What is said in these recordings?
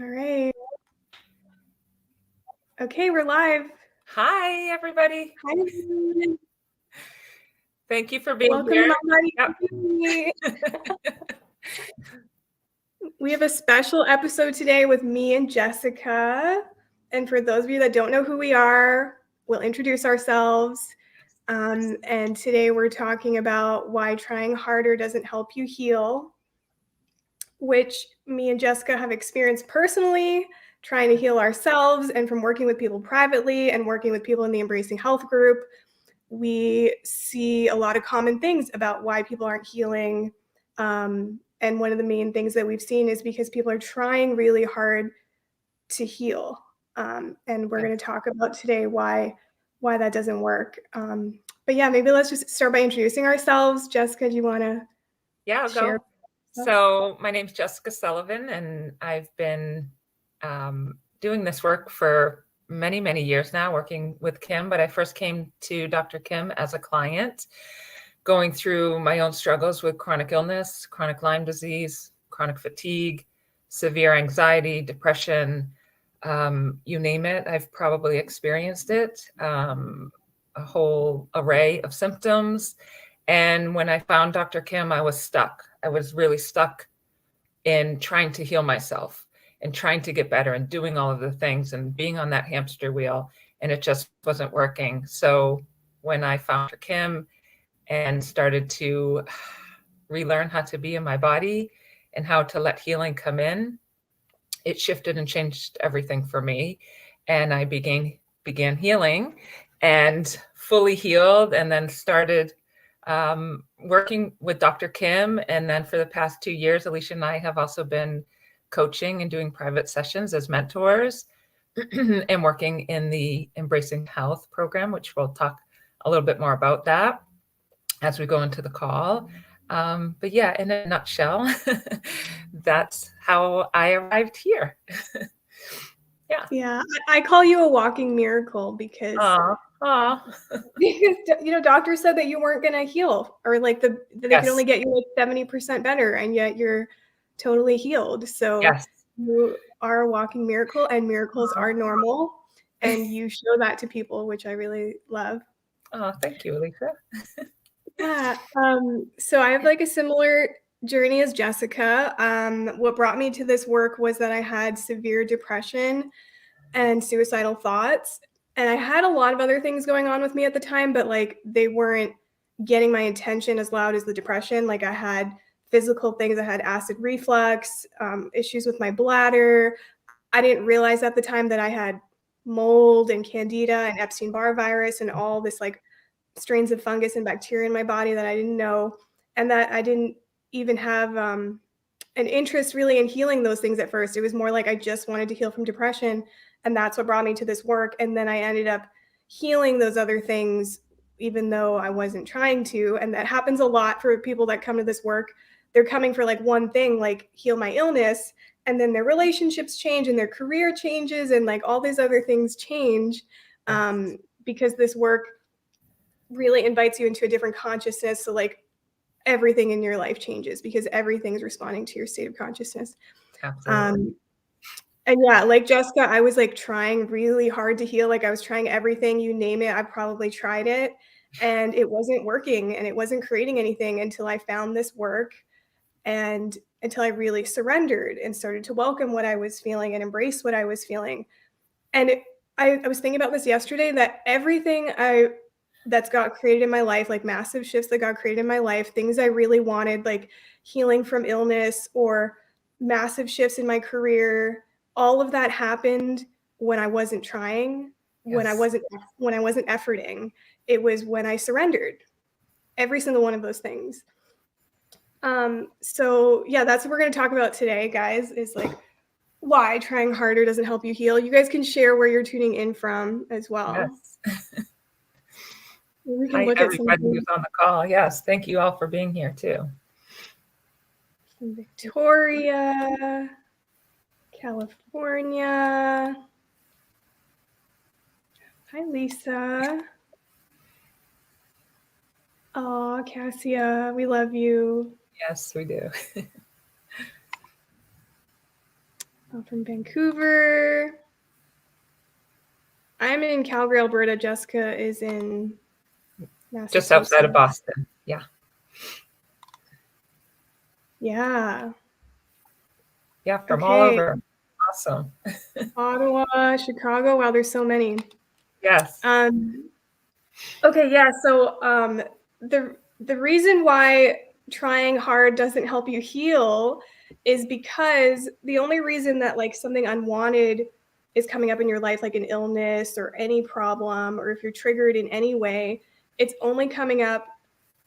All right. Okay, we're live. Hi, everybody. Hi, everyone. Thank you for being Welcome here. to MindBody Yep. TV. We have a special episode today with me and Jessica. And for those of you that don't know who we are, we'll introduce ourselves. And today we're talking about why trying harder doesn't help you heal, which me and Jessica have experienced personally, trying to heal ourselves and from working with people privately and working with people in the Embracing Health group. We see a lot of common things about why people aren't healing. And one of the main things that we've seen is because people are trying really hard to heal. And we're going to talk about today why that doesn't work. But yeah, maybe let's just start by introducing ourselves. Jessica, do you want to share? Go. So my name's Jessica Sullivan, and I've been doing this work for many, many years now, working with Kim. But I first came to Dr. Kim as a client, going through my own struggles with chronic illness, chronic Lyme disease, chronic fatigue, severe anxiety, depression, you name it. I've probably experienced it, a whole array of symptoms. And when I found Dr. Kim, I was stuck. I was really stuck in trying to heal myself and trying to get better and doing all of the things and being on that hamster wheel, and it just wasn't working. So when I found Dr. Kim and started to relearn how to be in my body and how to let healing come in, it shifted and changed everything for me. And I began healing and fully healed, and then started working with Dr. Kim. And then for the past 2 years, Alisha and I have also been coaching and doing private sessions as mentors and working in the Embracing Health program, which we'll talk a little bit more about that as we go into the call. But yeah, in a nutshell, that's how I arrived here. Yeah, I call you a walking miracle because doctors said that you weren't going to heal, or like they could only get you like 70% better, and yet you're totally healed. So you are a walking miracle, and miracles are normal, and you show that to people, which I really love. Oh, thank you, Alisha. Yeah. So I have like a similar journey as Jessica. What brought me to this work was that I had severe depression and suicidal thoughts. And I had a lot of other things going on with me at the time, but like they weren't getting my attention as loud as the depression. Like I had physical things. I had acid reflux, issues with my bladder. I didn't realize at the time that I had mold and candida and Epstein-Barr virus and all this like strains of fungus and bacteria in my body that I didn't know, and that I didn't even have an interest really in healing those things at first. It was more like I just wanted to heal from depression, and that's what brought me to this work. And then I ended up healing those other things, even though I wasn't trying to. And that happens a lot for people that come to this work. They're coming for like one thing, like heal my illness, and then their relationships change and their career changes and like all these other things change, because this work really invites you into a different consciousness. So like everything in your life changes because everything's responding to your state of consciousness. Absolutely. And yeah, like Jessica, I was like trying really hard to heal. Like I was trying everything, you name it. I probably tried it, and it wasn't working, and it wasn't creating anything until I found this work, and until I really surrendered and started to welcome what I was feeling and embrace what I was feeling. And I was thinking about this yesterday, that everything that's God created in my life, like massive shifts that God created in my life, things I really wanted, like healing from illness or massive shifts in my career, all of that happened when I wasn't trying, when I wasn't efforting. It was when I surrendered. Every single one of those things. So yeah, that's what we're going to talk about today, guys, is like why trying harder doesn't help you heal. You guys can share where you're tuning in from as well. Yes. We can Hi, look everybody at who's on the call. Yes, thank you all for being here too. Victoria, California. Hi, Lisa. Oh, Cassia, we love you. Yes, we do. I'm from Vancouver. I'm in Calgary, Alberta. Jessica is in Massachusetts. Just outside of Boston. Yeah. Yeah. Yeah, from all over. Awesome. Ottawa, Chicago. Wow, there's so many. Yes. Okay, yeah. So the reason why trying hard doesn't help you heal is because the only reason that like something unwanted is coming up in your life, like an illness or any problem, or if you're triggered in any way, it's only coming up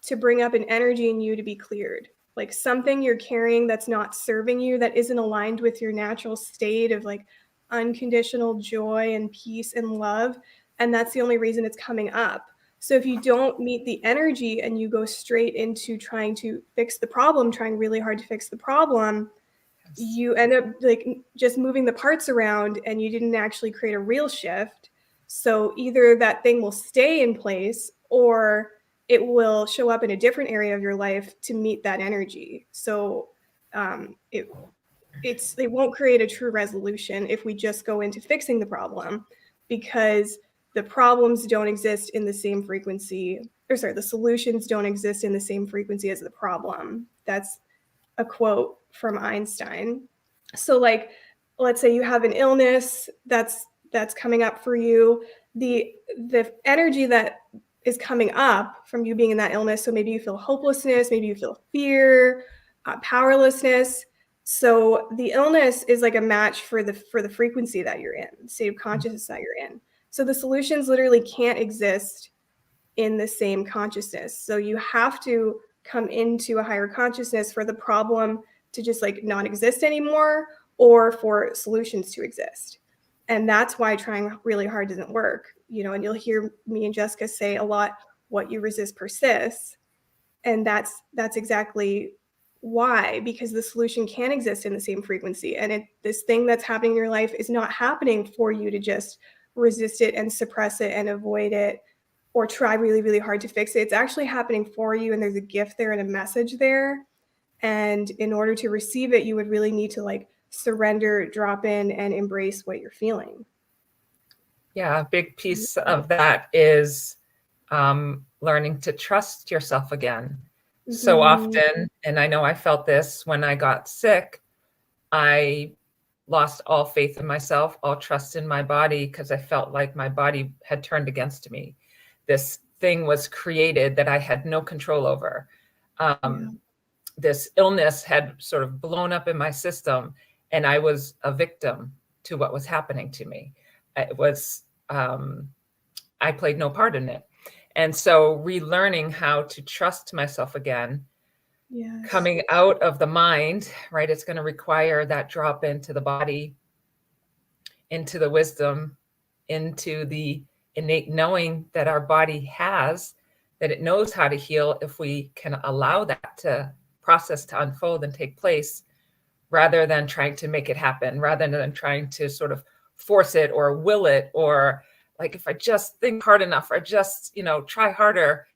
to bring up an energy in you to be cleared. Like something you're carrying that's not serving you, that isn't aligned with your natural state of like unconditional joy and peace and love. And that's the only reason it's coming up. So if you don't meet the energy and you go straight into trying to fix the problem, trying really hard to fix the problem, you end up like just moving the parts around and you didn't actually create a real shift. So either that thing will stay in place or it will show up in a different area of your life to meet that energy. So it won't create a true resolution if we just go into fixing the problem, because the problems don't exist in the same frequency, or sorry, the solutions don't exist in the same frequency as the problem. That's a quote from Einstein. So like, let's say you have an illness that's coming up for you. The energy that is coming up from you being in that illness, so maybe you feel hopelessness, maybe you feel fear, powerlessness. So the illness is like a match for the frequency that you're in, state of consciousness that you're in. So the solutions literally can't exist in the same consciousness. So you have to come into a higher consciousness for the problem to just like not exist anymore, or for solutions to exist. And that's why trying really hard doesn't work, you know. And you'll hear me and Jessica say a lot, what you resist persists. And that's exactly why, because the solution can exist in the same frequency. And this thing that's happening in your life is not happening for you to just resist it and suppress it and avoid it or try really, really hard to fix it. It's actually happening for you, and there's a gift there and a message there. And in order to receive it, you would really need to like surrender, drop in, and embrace what you're feeling. Yeah, a big piece of that is learning to trust yourself again. Mm-hmm. So often, and I know I felt this when I got sick, I lost all faith in myself, all trust in my body, because I felt like my body had turned against me. This thing was created that I had no control over. This illness had sort of blown up in my system, and I was a victim to what was happening to me. It was, I played no part in it. And so relearning how to trust myself again, yes, coming out of the mind, right? It's going to require that drop into the body, into the wisdom, into the innate knowing that our body has, that it knows how to heal if we can allow that to process to unfold and take place, rather than trying to make it happen, rather than trying to sort of force it or will it, or like, if I just think hard enough, or just, you know, try harder,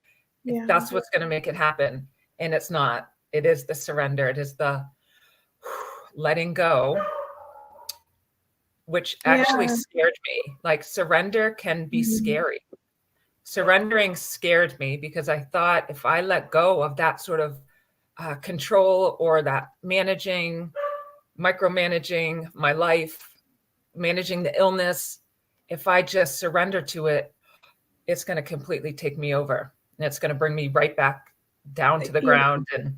that's what's going to make it happen. And it's not. It is the surrender. It is the letting go, which actually scared me. Like, surrender can be scary. Surrendering scared me because I thought, if I let go of that sort of control, or that micromanaging my life, managing the illness, if I just surrender to it, it's going to completely take me over, and it's going to bring me right back down to the ground and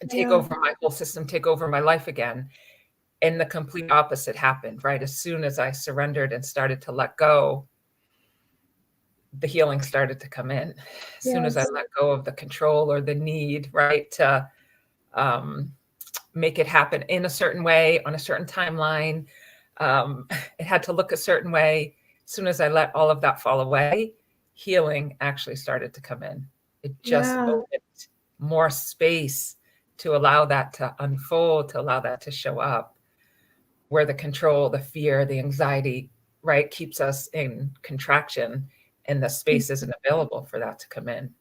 take over my whole system, take over my life again. And the complete opposite happened, right? As soon as I surrendered and started to let go, the healing started to come in. As soon as I let go of the control or the need, right, to make it happen in a certain way, on a certain timeline. It had to look a certain way. As soon as I let all of that fall away, healing actually started to come in. It just opened more space to allow that to unfold, to allow that to show up, where the control, the fear, the anxiety, right, keeps us in contraction, and the space isn't available for that to come in.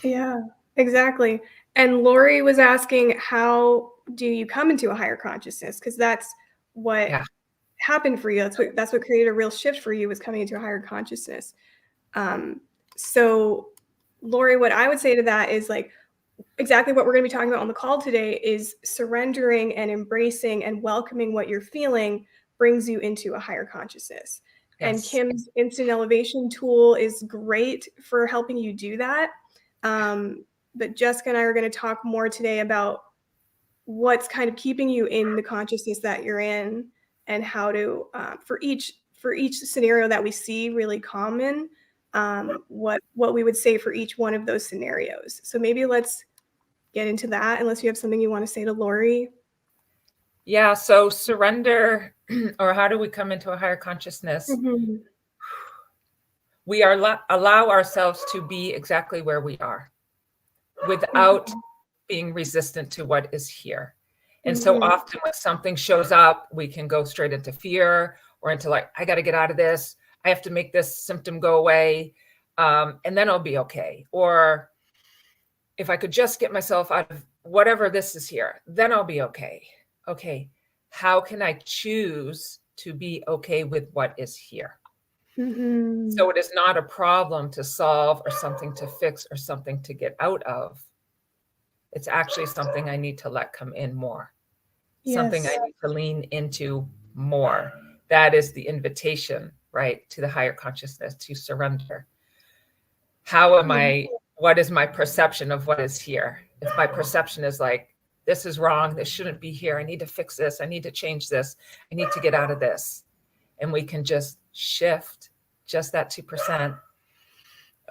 Yeah, exactly. And Lori was asking, how do you come into a higher consciousness? Because that's what happened for you. That's what created a real shift for you, was coming into a higher consciousness. So Lori, what I would say to that is like exactly what we're going to be talking about on the call today is surrendering and embracing and welcoming what you're feeling brings you into a higher consciousness. And Kim's instant elevation tool is great for helping you do that. But Jessica and I are going to talk more today about what's kind of keeping you in the consciousness that you're in, and how to for each scenario that we see really common, what we would say for each one of those scenarios. So maybe let's get into that, unless you have something you want to say to Lori. Yeah, so surrender, or how do we come into a higher consciousness? Mm-hmm. We are allow ourselves to be exactly where we are without being resistant to what is here. And so often when something shows up, we can go straight into fear or into like, I got to get out of this. I have to make this symptom go away. And then I'll be okay. Or if I could just get myself out of whatever this is here, then I'll be okay. Okay. How can I choose to be okay with what is here? So it is not a problem to solve or something to fix or something to get out of. It's actually something I need to let come in more. Something I need to lean into more. That is the invitation, right, to the higher consciousness, to surrender. How am I, what is my perception of what is here? If my perception is like, this is wrong, this shouldn't be here, I need to fix this, I need to change this, I need to get out of this. And we can just shift just that 2%.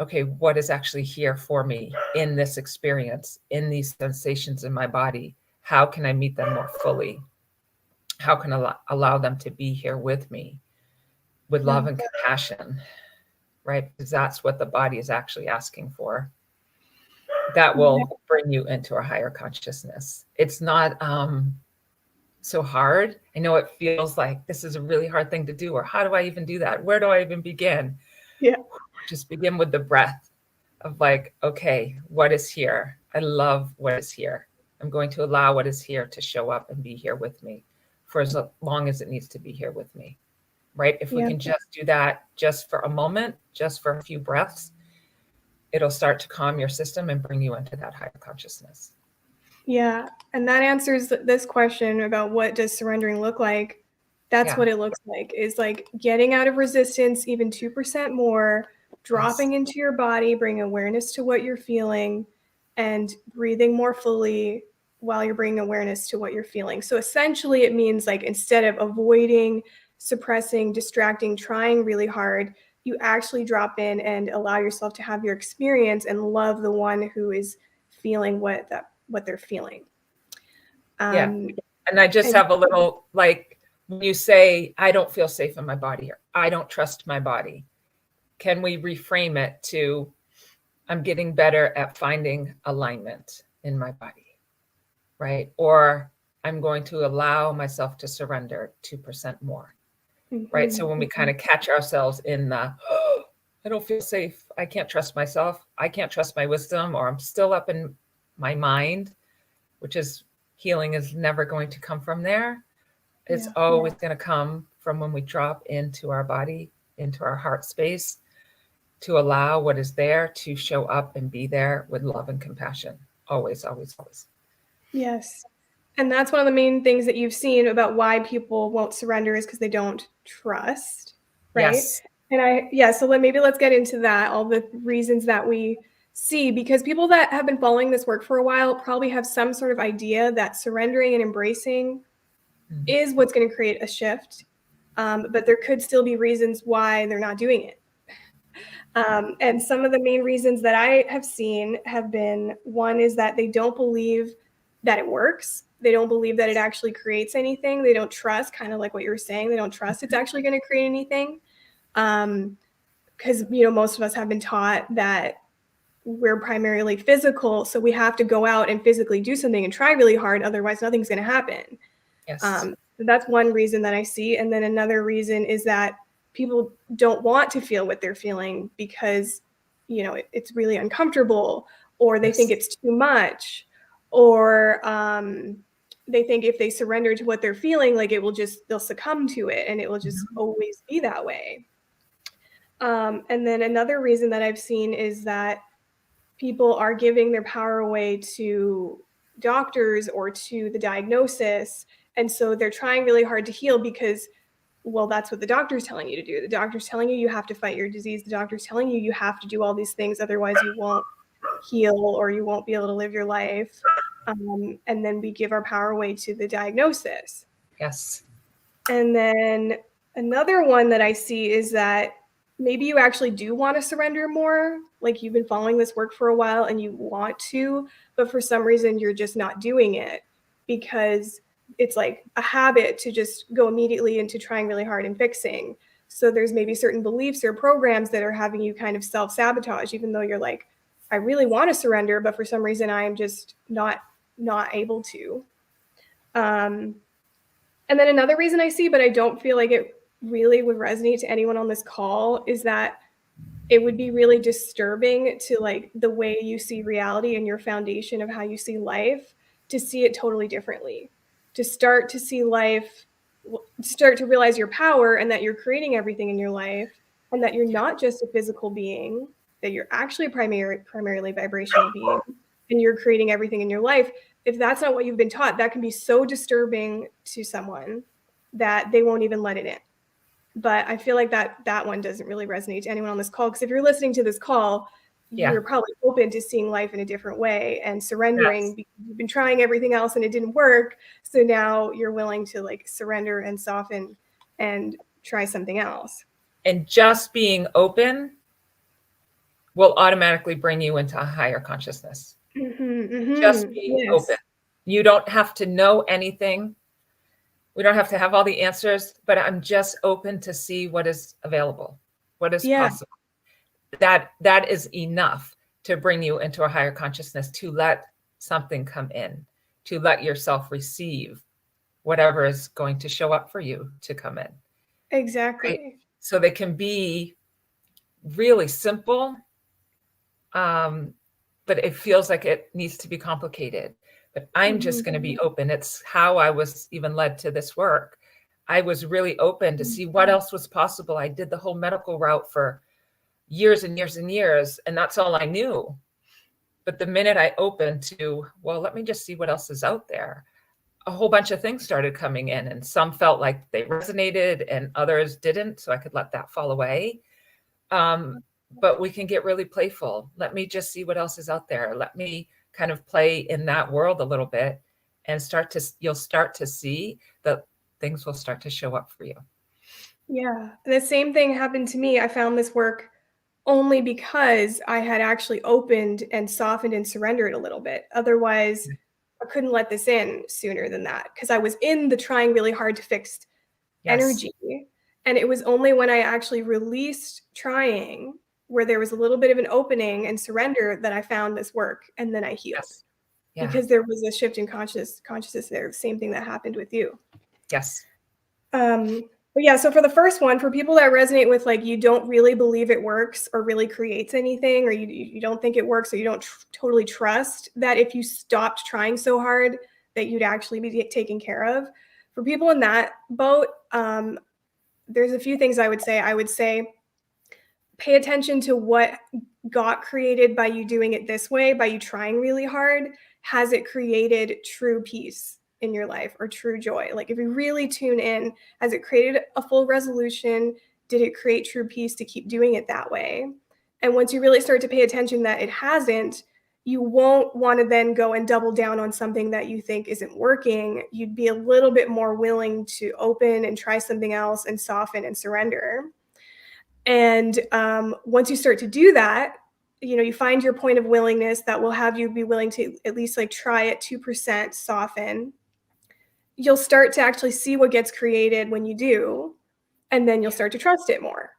Okay, what is actually here for me in this experience, in these sensations in my body? How can I meet them more fully? How can I allow them to be here with me with love and compassion, right? Because that's what the body is actually asking for. That will bring you into a higher consciousness. It's not so hard. I know it feels like this is a really hard thing to do, or how do I even do that? Where do I even begin? Yeah. Just begin with the breath of like, okay, what is here? I love what is here. I'm going to allow what is here to show up and be here with me for as long as it needs to be here with me, right? If we can just do that just for a moment, just for a few breaths, it'll start to calm your system and bring you into that higher consciousness. Yeah, and that answers this question about what does surrendering look like. That's what it looks like, is like getting out of resistance even 2% more, dropping into your body, bringing awareness to what you're feeling, and breathing more fully while you're bringing awareness to what you're feeling. So essentially it means like instead of avoiding, suppressing, distracting, trying really hard, you actually drop in and allow yourself to have your experience and love the one who is feeling what they're feeling. And I just have a little, like, when you say, I don't feel safe in my body, or I don't trust my body, can we reframe it to, I'm getting better at finding alignment in my body, right? Or I'm going to allow myself to surrender 2% more, right? So when we kind of catch ourselves in the, oh, I don't feel safe, I can't trust myself, I can't trust my wisdom, or I'm still up in my mind, which is, healing is never going to come from there. It's always going to come from when we drop into our body, into our heart space, to allow what is there to show up and be there with love and compassion. Always, always, always. Yes. And that's one of the main things that you've seen about why people won't surrender, is because they don't trust, right? Yes. And so maybe let's get into that, all the reasons that we see, because people that have been following this work for a while probably have some sort of idea that surrendering and embracing is what's going to create a shift. But there could still be reasons why they're not doing it. And some of the main reasons that I have seen have been, one is that they don't believe that it works. They don't believe that it actually creates anything. They don't trust, kind of like what you were saying, they don't trust it's actually going to create anything. Because, most of us have been taught that we're primarily physical, so we have to go out and physically do something and try really hard, otherwise nothing's going to happen. Yes. So that's one reason that I see. And then another reason is that people don't want to feel what they're feeling because, it's really uncomfortable, or they think it's too much, or they think if they surrender to what they're feeling, like they'll succumb to it and it will just always be that way. And then another reason that I've seen is that people are giving their power away to doctors or to the diagnosis. And so they're trying really hard to heal because, well, that's what the doctor's telling you to do. The doctor's telling you have to fight your disease. The doctor's telling you have to do all these things. Otherwise you won't heal or you won't be able to live your life. And then we give our power away to the diagnosis. Yes. And then another one that I see is that maybe you actually do want to surrender more. Like you've been following this work for a while and you want to, but for some reason you're just not doing it because it's like a habit to just go immediately into trying really hard and fixing. So there's maybe certain beliefs or programs that are having you kind of self-sabotage, even though you're like, I really want to surrender, but for some reason I am just not able to. And then another reason I see, but I don't feel like it really would resonate to anyone on this call, is that it would be really disturbing to like the way you see reality and your foundation of how you see life, to see it totally differently, to start to see life, start to realize your power and that you're creating everything in your life and that you're not just a physical being, that you're actually a primarily vibrational being and you're creating everything in your life. If that's not what you've been taught, that can be so disturbing to someone that they won't even let it in. But I feel like that one doesn't really resonate to anyone on this call, because if you're listening to this call, you're probably open to seeing life in a different way and surrendering because you've been trying everything else and it didn't work. So now you're willing to like surrender and soften and try something else. And just being open will automatically bring you into a higher consciousness. Just being open. You don't have to know anything. We don't have to have all the answers, but I'm just open to see what is available, what is possible. That is enough to bring you into a higher consciousness, to let something come in, to let yourself receive whatever is going to show up for you to come in. Exactly. Right? So they can be really simple, but it feels like it needs to be complicated. But I'm just going to be open. It's how I was even led to this work. I was really open to see what else was possible. I did the whole medical route for years and years and years, and that's all I knew. But the minute I opened to, well, let me just see what else is out there, a whole bunch of things started coming in, and some felt like they resonated and others didn't. So I could let that fall away. But we can get really playful. Let me just see what else is out there. Let me kind of play in that world a little bit and you'll start to see that things will start to show up for you. Yeah. The same thing happened to me. I found this work only because I had actually opened and softened and surrendered a little bit. Otherwise, I couldn't let this in sooner than that, because I was in the trying really hard to fix energy. And it was only when I actually released trying, where there was a little bit of an opening and surrender, that I found this work, and then I healed. Because there was a shift in consciousness there. The same thing that happened with you. But yeah, so for the first one, for people that resonate with like you don't really believe it works or really creates anything, or you don't think it works, or you don't totally trust that if you stopped trying so hard that you'd actually be taken care of. For people in that boat, there's a few things I would say. I would say pay attention to what got created by you doing it this way, by you trying really hard. Has it created true peace in your life or true joy? Like if you really tune in, has it created a full resolution? Did it create true peace to keep doing it that way? And once you really start to pay attention that it hasn't, you won't want to then go and double down on something that you think isn't working. You'd be a little bit more willing to open and try something else and soften and surrender. And once you start to do that, you find your point of willingness that will have you be willing to at least like try it 2%, soften. You'll start to actually see what gets created when you do, and then you'll start to trust it more.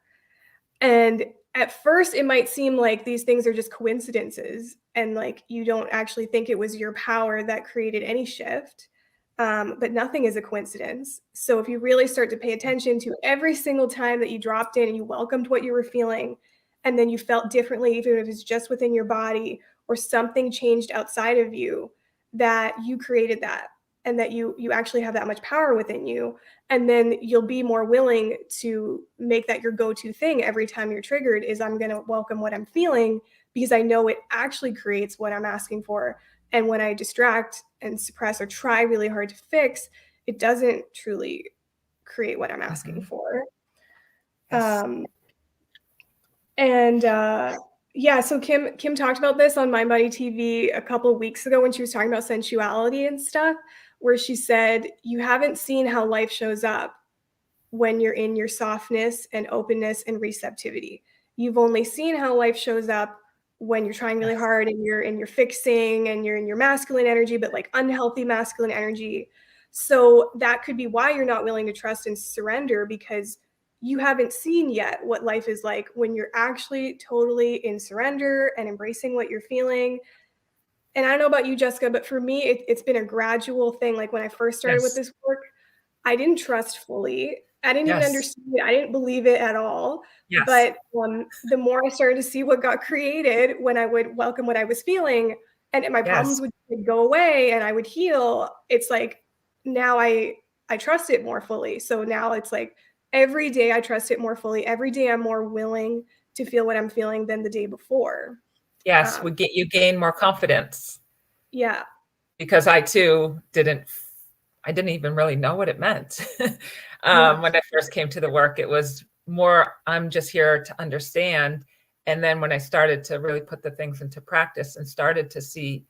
And at first it might seem like these things are just coincidences and like you don't actually think it was your power that created any shift. But nothing is a coincidence. So if you really start to pay attention to every single time that you dropped in and you welcomed what you were feeling, and then you felt differently, even if it's just within your body or something changed outside of you, that you created that. and that you actually have that much power within you. And then you'll be more willing to make that your go-to thing every time you're triggered is I'm going to welcome what I'm feeling because I know it actually creates what I'm asking for. And when I distract and suppress or try really hard to fix, it doesn't truly create what I'm asking for. Yes. Yeah, so Kim talked about this on MindBody TV a couple of weeks ago when she was talking about sensuality and stuff, where she said, you haven't seen how life shows up when you're in your softness and openness and receptivity. You've only seen how life shows up when you're trying really hard and you're in your fixing and you're in your masculine energy, but like unhealthy masculine energy. So that could be why you're not willing to trust and surrender, because you haven't seen yet what life is like when you're actually totally in surrender and embracing what you're feeling. And I don't know about you, Jessica, but for me, it's been a gradual thing. Like when I first started with this work, I didn't trust fully. I didn't even understand it. I didn't believe it at all. Yes. But the more I started to see what got created when I would welcome what I was feeling and my problems would go away and I would heal, it's like now I trust it more fully. So now it's like every day I trust it more fully. Every day I'm more willing to feel what I'm feeling than the day before. Yes, you gain more confidence. Yeah. Because I too didn't even really know what it meant. When I first came to the work, it was more, I'm just here to understand. And then when I started to really put the things into practice and started to see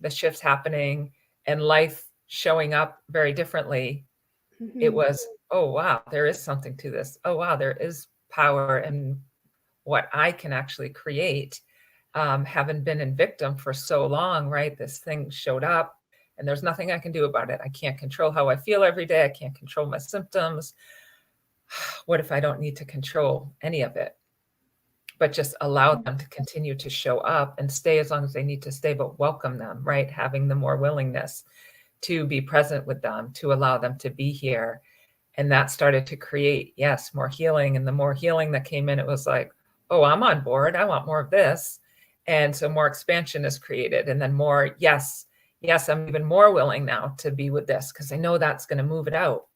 the shifts happening and life showing up very differently, it was, oh, wow, there is something to this. Oh, wow, there is power in what I can actually create. Having been in victim for so long, right? This thing showed up and there's nothing I can do about it. I can't control how I feel every day. I can't control my symptoms. What if I don't need to control any of it, but just allow them to continue to show up and stay as long as they need to stay, but welcome them, right? Having the more willingness to be present with them, to allow them to be here. And that started to create, yes, more healing. And the more healing that came in, it was like, oh, I'm on board. I want more of this. And so more expansion is created. And then more, yes, I'm even more willing now to be with this because I know that's going to move it out.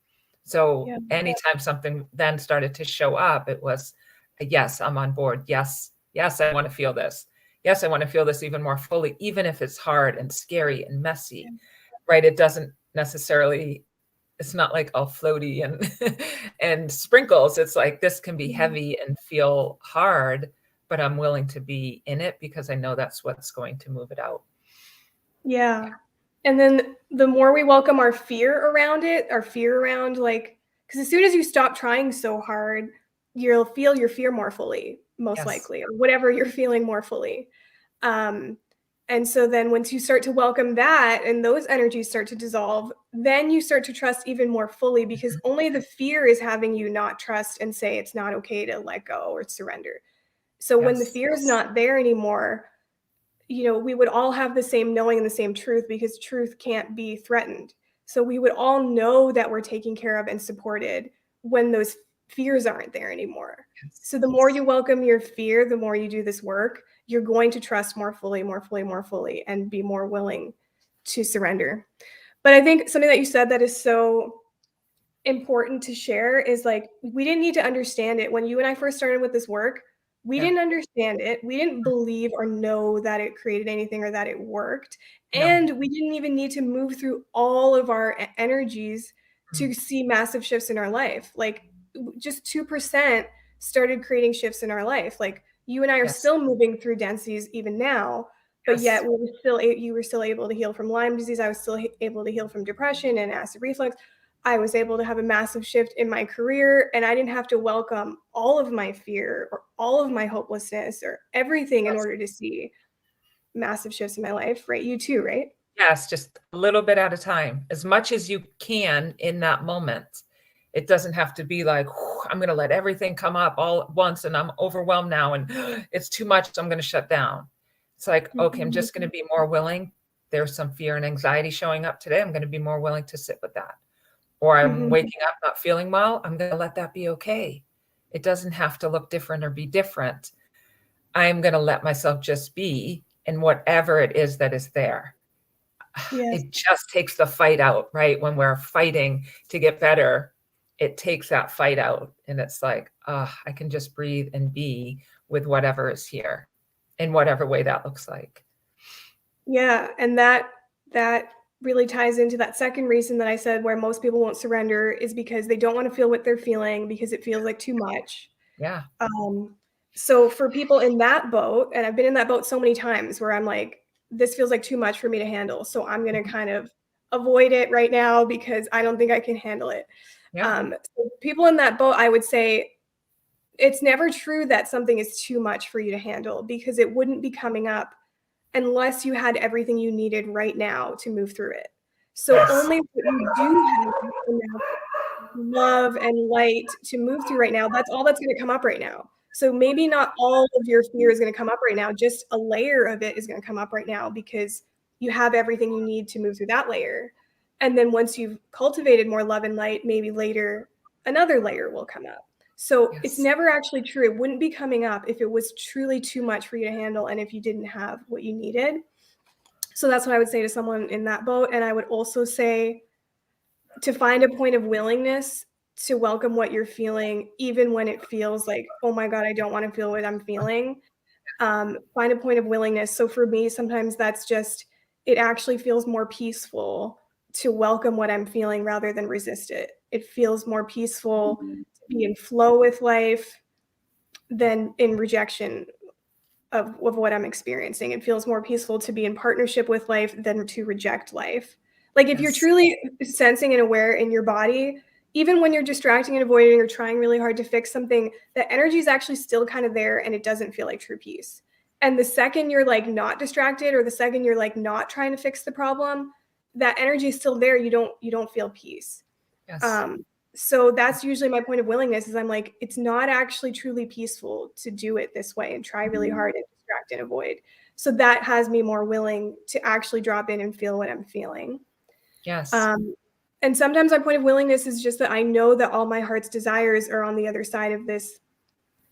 So anytime something then started to show up, it was, yes, I'm on board. Yes, I want to feel this. Yes, I want to feel this even more fully, even if it's hard and scary and messy, right? It doesn't necessarily, it's not like all floaty and and sprinkles. It's like this can be heavy and feel hard, but I'm willing to be in it because I know that's what's going to move it out. Yeah. And then the more we welcome our fear around it, like, because as soon as you stop trying so hard, you'll feel your fear more fully, most likely, or whatever you're feeling more fully. And so then once you start to welcome that and those energies start to dissolve, then you start to trust even more fully because only the fear is having you not trust and say it's not okay to let go or surrender. So when the fear is not there anymore, we would all have the same knowing and the same truth because truth can't be threatened. So we would all know that we're taken care of and supported when those fears aren't there anymore. So the more you welcome your fear, the more you do this work, you're going to trust more fully, and be more willing to surrender. But I think something that you said that is so important to share is like, we didn't need to understand it. When you and I first started with this work, we didn't understand it. We didn't believe or know that it created anything or that it worked. And we didn't even need to move through all of our energies to see massive shifts in our life. Like just 2% started creating shifts in our life. Like you and I are still moving through densities even now, but yet you were still able to heal from Lyme disease. I was still able to heal from depression and acid reflux. I was able to have a massive shift in my career, and I didn't have to welcome all of my fear or all of my hopelessness or everything in order to see massive shifts in my life, right? You too, right? Yes, just a little bit at a time, as much as you can in that moment. It doesn't have to be like, I'm going to let everything come up all at once and I'm overwhelmed now and it's too much, so I'm going to shut down. It's like, okay, I'm just going to be more willing. There's some fear and anxiety showing up today. I'm going to be more willing to sit with that. Or I'm waking up not feeling well, I'm going to let that be okay. It doesn't have to look different or be different. I'm going to let myself just be in whatever it is that is there. Yes. It just takes the fight out, right? When we're fighting to get better, it takes that fight out. And it's like, I can just breathe and be with whatever is here in whatever way that looks like. Yeah, and that really ties into that second reason that I said where most people won't surrender is because they don't want to feel what they're feeling because it feels like too much. Yeah. So for people in that boat, and I've been in that boat so many times where I'm like, this feels like too much for me to handle. So I'm going to kind of avoid it right now because I don't think I can handle it. Yeah. So people in that boat, I would say it's never true that something is too much for you to handle because it wouldn't be coming up unless you had everything you needed right now to move through it. So Yes. only what you do have enough love and light to move through right now, that's all that's going to come up right now. So maybe not all of your fear is going to come up right now, just a layer of it is going to come up right now because you have everything you need to move through that layer. And then once you've cultivated more love and light, maybe later another layer will come up. So it's Yes. never actually true. It wouldn't be coming up if it was truly too much for you to handle and if you didn't have what you needed. So that's what I would say to someone in that boat. And I would also say to find a point of willingness to welcome what you're feeling, even when it feels like, oh my God, I don't want to feel what I'm feeling. Find a point of willingness. So for me, sometimes that's just, it actually feels more peaceful to welcome what I'm feeling rather than resist it. It feels more peaceful to be in flow with life than in rejection of what I'm experiencing. It feels more peaceful to be in partnership with life than to reject life. Like if you're Yes. truly sensing and aware in your body, even when you're distracting and avoiding or trying really hard to fix something, the energy is actually still kind of there and it doesn't feel like true peace. And the second you're like not distracted or the second you're like not trying to fix the problem, that energy is still there. You don't feel peace. Yes. So that's usually my point of willingness is I'm like, it's not actually truly peaceful to do it this way and try really hard and distract and avoid. So that has me more willing to actually drop in and feel what I'm feeling. Yes. And sometimes my point of willingness is just that I know that all my heart's desires are on the other side of this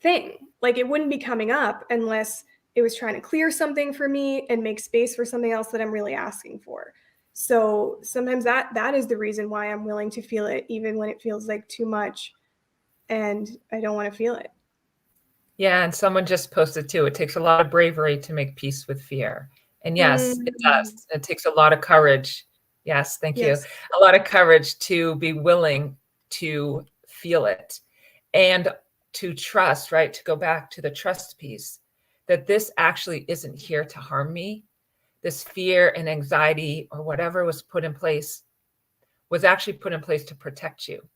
thing. Like it wouldn't be coming up unless it was trying to clear something for me and make space for something else that I'm really asking for. So sometimes that is the reason why I'm willing to feel it, even when it feels like too much and I don't want to feel it. Yeah. And someone just posted too, it takes a lot of bravery to make peace with fear. And yes, it Mm, does. It takes a lot of courage. Yes. Thank you. yes. A lot of courage to be willing to feel it and to trust, right? To go back to the trust piece that this actually isn't here to harm me. This fear and anxiety or whatever was put in place was actually put in place to protect you.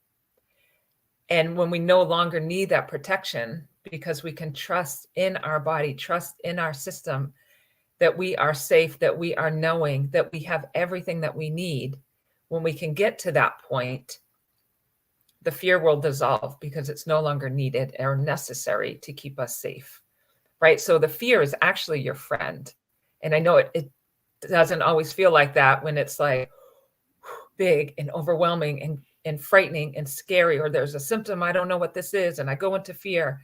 And when we no longer need that protection, because we can trust in our body, trust in our system, that we are safe, that we are knowing, that we have everything that we need, when we can get to that point, the fear will dissolve because it's no longer needed or necessary to keep us safe, right? So the fear is actually your friend. And I know it doesn't always feel like that when it's like big and overwhelming and frightening and scary, or there's a symptom, I don't know what this is, and I go into fear.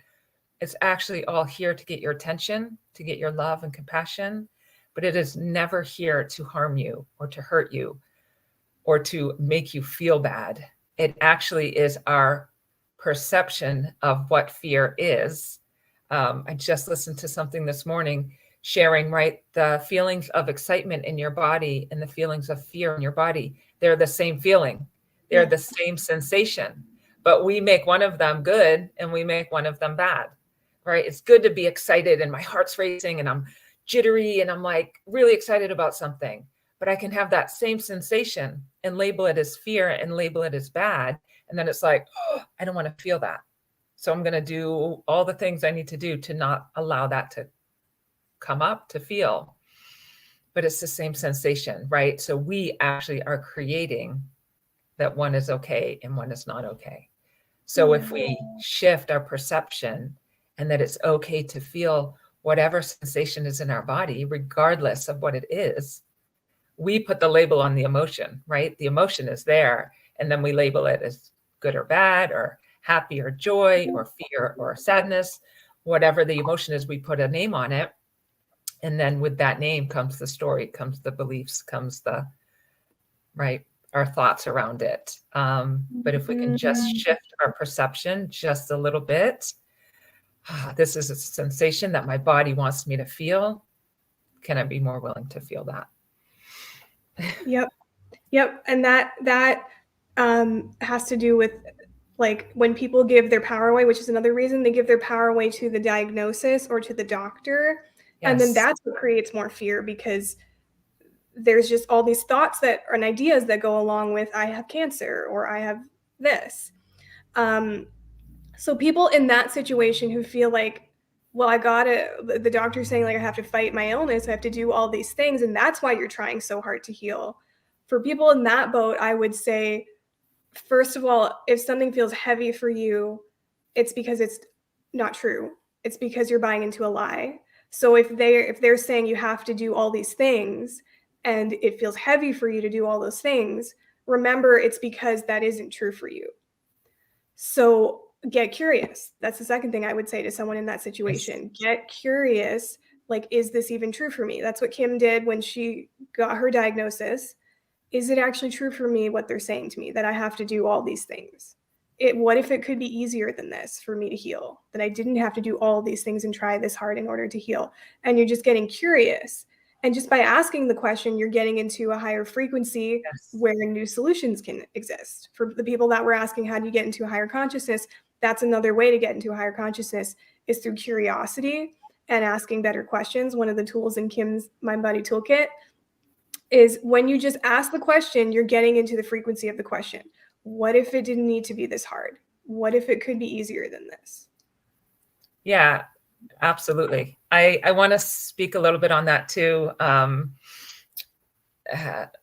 It's actually all here to get your attention, to get your love and compassion, but it is never here to harm you or to hurt you or to make you feel bad. It actually is our perception of what fear is. I just listened to something this morning sharing, right? The feelings of excitement in your body and the feelings of fear in your body, they're the same feeling. They're Yeah. the same sensation, but we make one of them good and we make one of them bad, right? It's good to be excited and my heart's racing and I'm jittery and I'm like really excited about something, but I can have that same sensation and label it as fear and label it as bad. And then it's like, oh, I don't want to feel that. So I'm going to do all the things I need to do to not allow that to come up, to feel. But it's the same sensation, right? So we actually are creating that one is okay and one is not okay. So if we shift our perception and that it's okay to feel whatever sensation is in our body, regardless of what it is, we put the label on the emotion, right? The emotion is there. And then we label it as good or bad, or happy or joy, or fear or sadness, whatever the emotion is, we put a name on it. And then with that name comes the story, comes the beliefs, comes the, right, our thoughts around it. But if we can just shift our perception just a little bit, this is a sensation that my body wants me to feel. Can I be more willing to feel that? Yep. And that has to do with, like, when people give their power away, which is another reason they give their power away to the diagnosis or to the doctor. Yes. And then that's what creates more fear, because there's just all these thoughts that and ideas that go along with, I have cancer or I have this. So people in that situation who feel like, well, the doctor's saying, like, I have to fight my illness, I have to do all these things, and that's why you're trying so hard to heal. For people in that boat, I would say, first of all, if something feels heavy for you, it's because it's not true. It's because you're buying into a lie. So if they're saying you have to do all these things and it feels heavy for you to do all those things, remember, it's because that isn't true for you. So get curious. That's the second thing I would say to someone in that situation. Yes. Get curious. Like, is this even true for me? That's what Kim did when she got her diagnosis. Is it actually true for me, what they're saying to me, that I have to do all these things? What if it could be easier than this for me to heal? That I didn't have to do all these things and try this hard in order to heal. And you're just getting curious. And just by asking the question, you're getting into a higher frequency. Yes. Where new solutions can exist. For the people that were asking, how do you get into a higher consciousness? That's another way to get into a higher consciousness, is through curiosity and asking better questions. One of the tools in Kim's MindBody toolkit is, when you just ask the question, you're getting into the frequency of the question. What if it didn't need to be this hard? What if it could be easier than this? Yeah, absolutely. I want to speak a little bit on that too.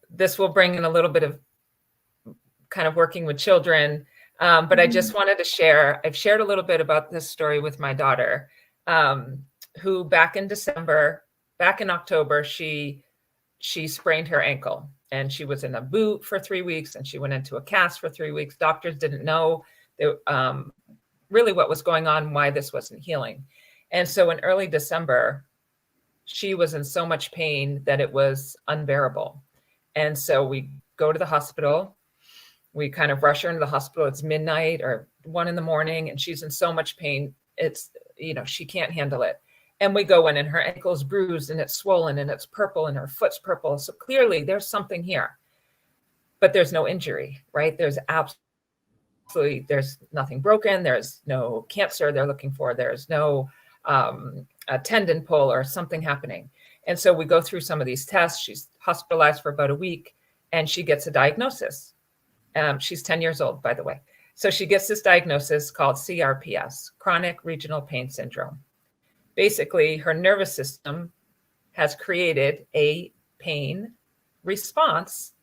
This will bring in a little bit of kind of working with children. But I just wanted to share, I've shared a little bit about this story with my daughter, who back in October, she sprained her ankle, and she was in a boot for 3 weeks, and she went into a cast for 3 weeks. Doctors didn't know really what was going on, why this wasn't healing. And so in early December, she was in so much pain that it was unbearable. And so we go to the hospital. We kind of rush her into the hospital. It's midnight or 1 a.m, and she's in so much pain. It's, she can't handle it. And we go in, and her ankle's bruised, and it's swollen, and it's purple, and her foot's purple. So clearly there's something here, but there's no injury, right? There's nothing broken. There's no cancer they're looking for. There's no a tendon pull or something happening. And so we go through some of these tests. She's hospitalized for about a week, and she gets a diagnosis. She's 10 years old, by the way. So she gets this diagnosis called CRPS, chronic regional pain syndrome. Basically, her nervous system has created a pain response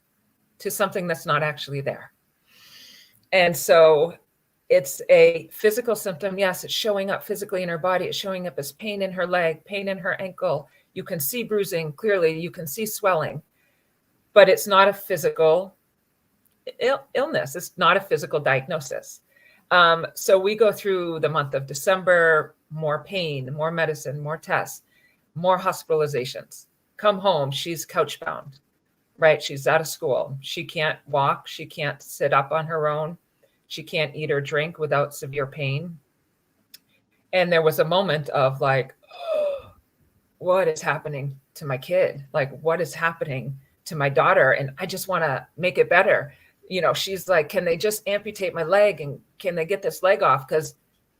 to something that's not actually there. And so it's a physical symptom. Yes, it's showing up physically in her body. It's showing up as pain in her leg, pain in her ankle. You can see bruising clearly. You can see swelling, but it's not a physical illness. It's not a physical diagnosis. So we go through the month of December, more pain, more medicine, more tests, more hospitalizations. Come home, she's couch bound, right? She's out of school. She can't walk. She can't sit up on her own. She can't eat or drink without severe pain. And there was a moment of like, oh, what is happening to my kid? Like, what is happening to my daughter? And I just want to make it better. She's like, can they just amputate my leg, and can they get this leg off? Because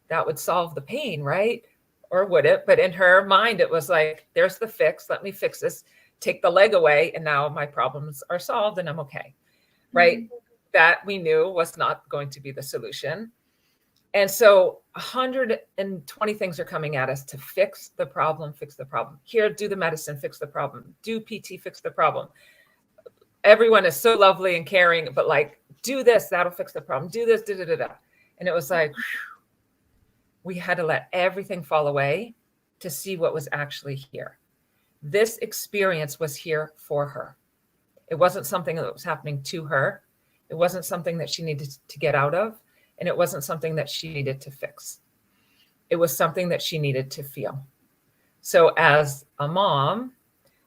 that would solve the pain, right? Or would it? But in her mind, it was like, there's the fix. Let me fix this, take the leg away, and now my problems are solved and I'm okay, right? Mm-hmm. That we knew was not going to be the solution. And so 120 things are coming at us to fix the problem. Here, do the medicine, fix the problem. Do PT, fix the problem. Everyone is so lovely and caring, but like, do this, that'll fix the problem. Do this, da-da-da-da. And it was like, whew, we had to let everything fall away to see what was actually here. This experience was here for her. It wasn't something that was happening to her. It wasn't something that she needed to get out of. And it wasn't something that she needed to fix. It was something that she needed to feel. So as a mom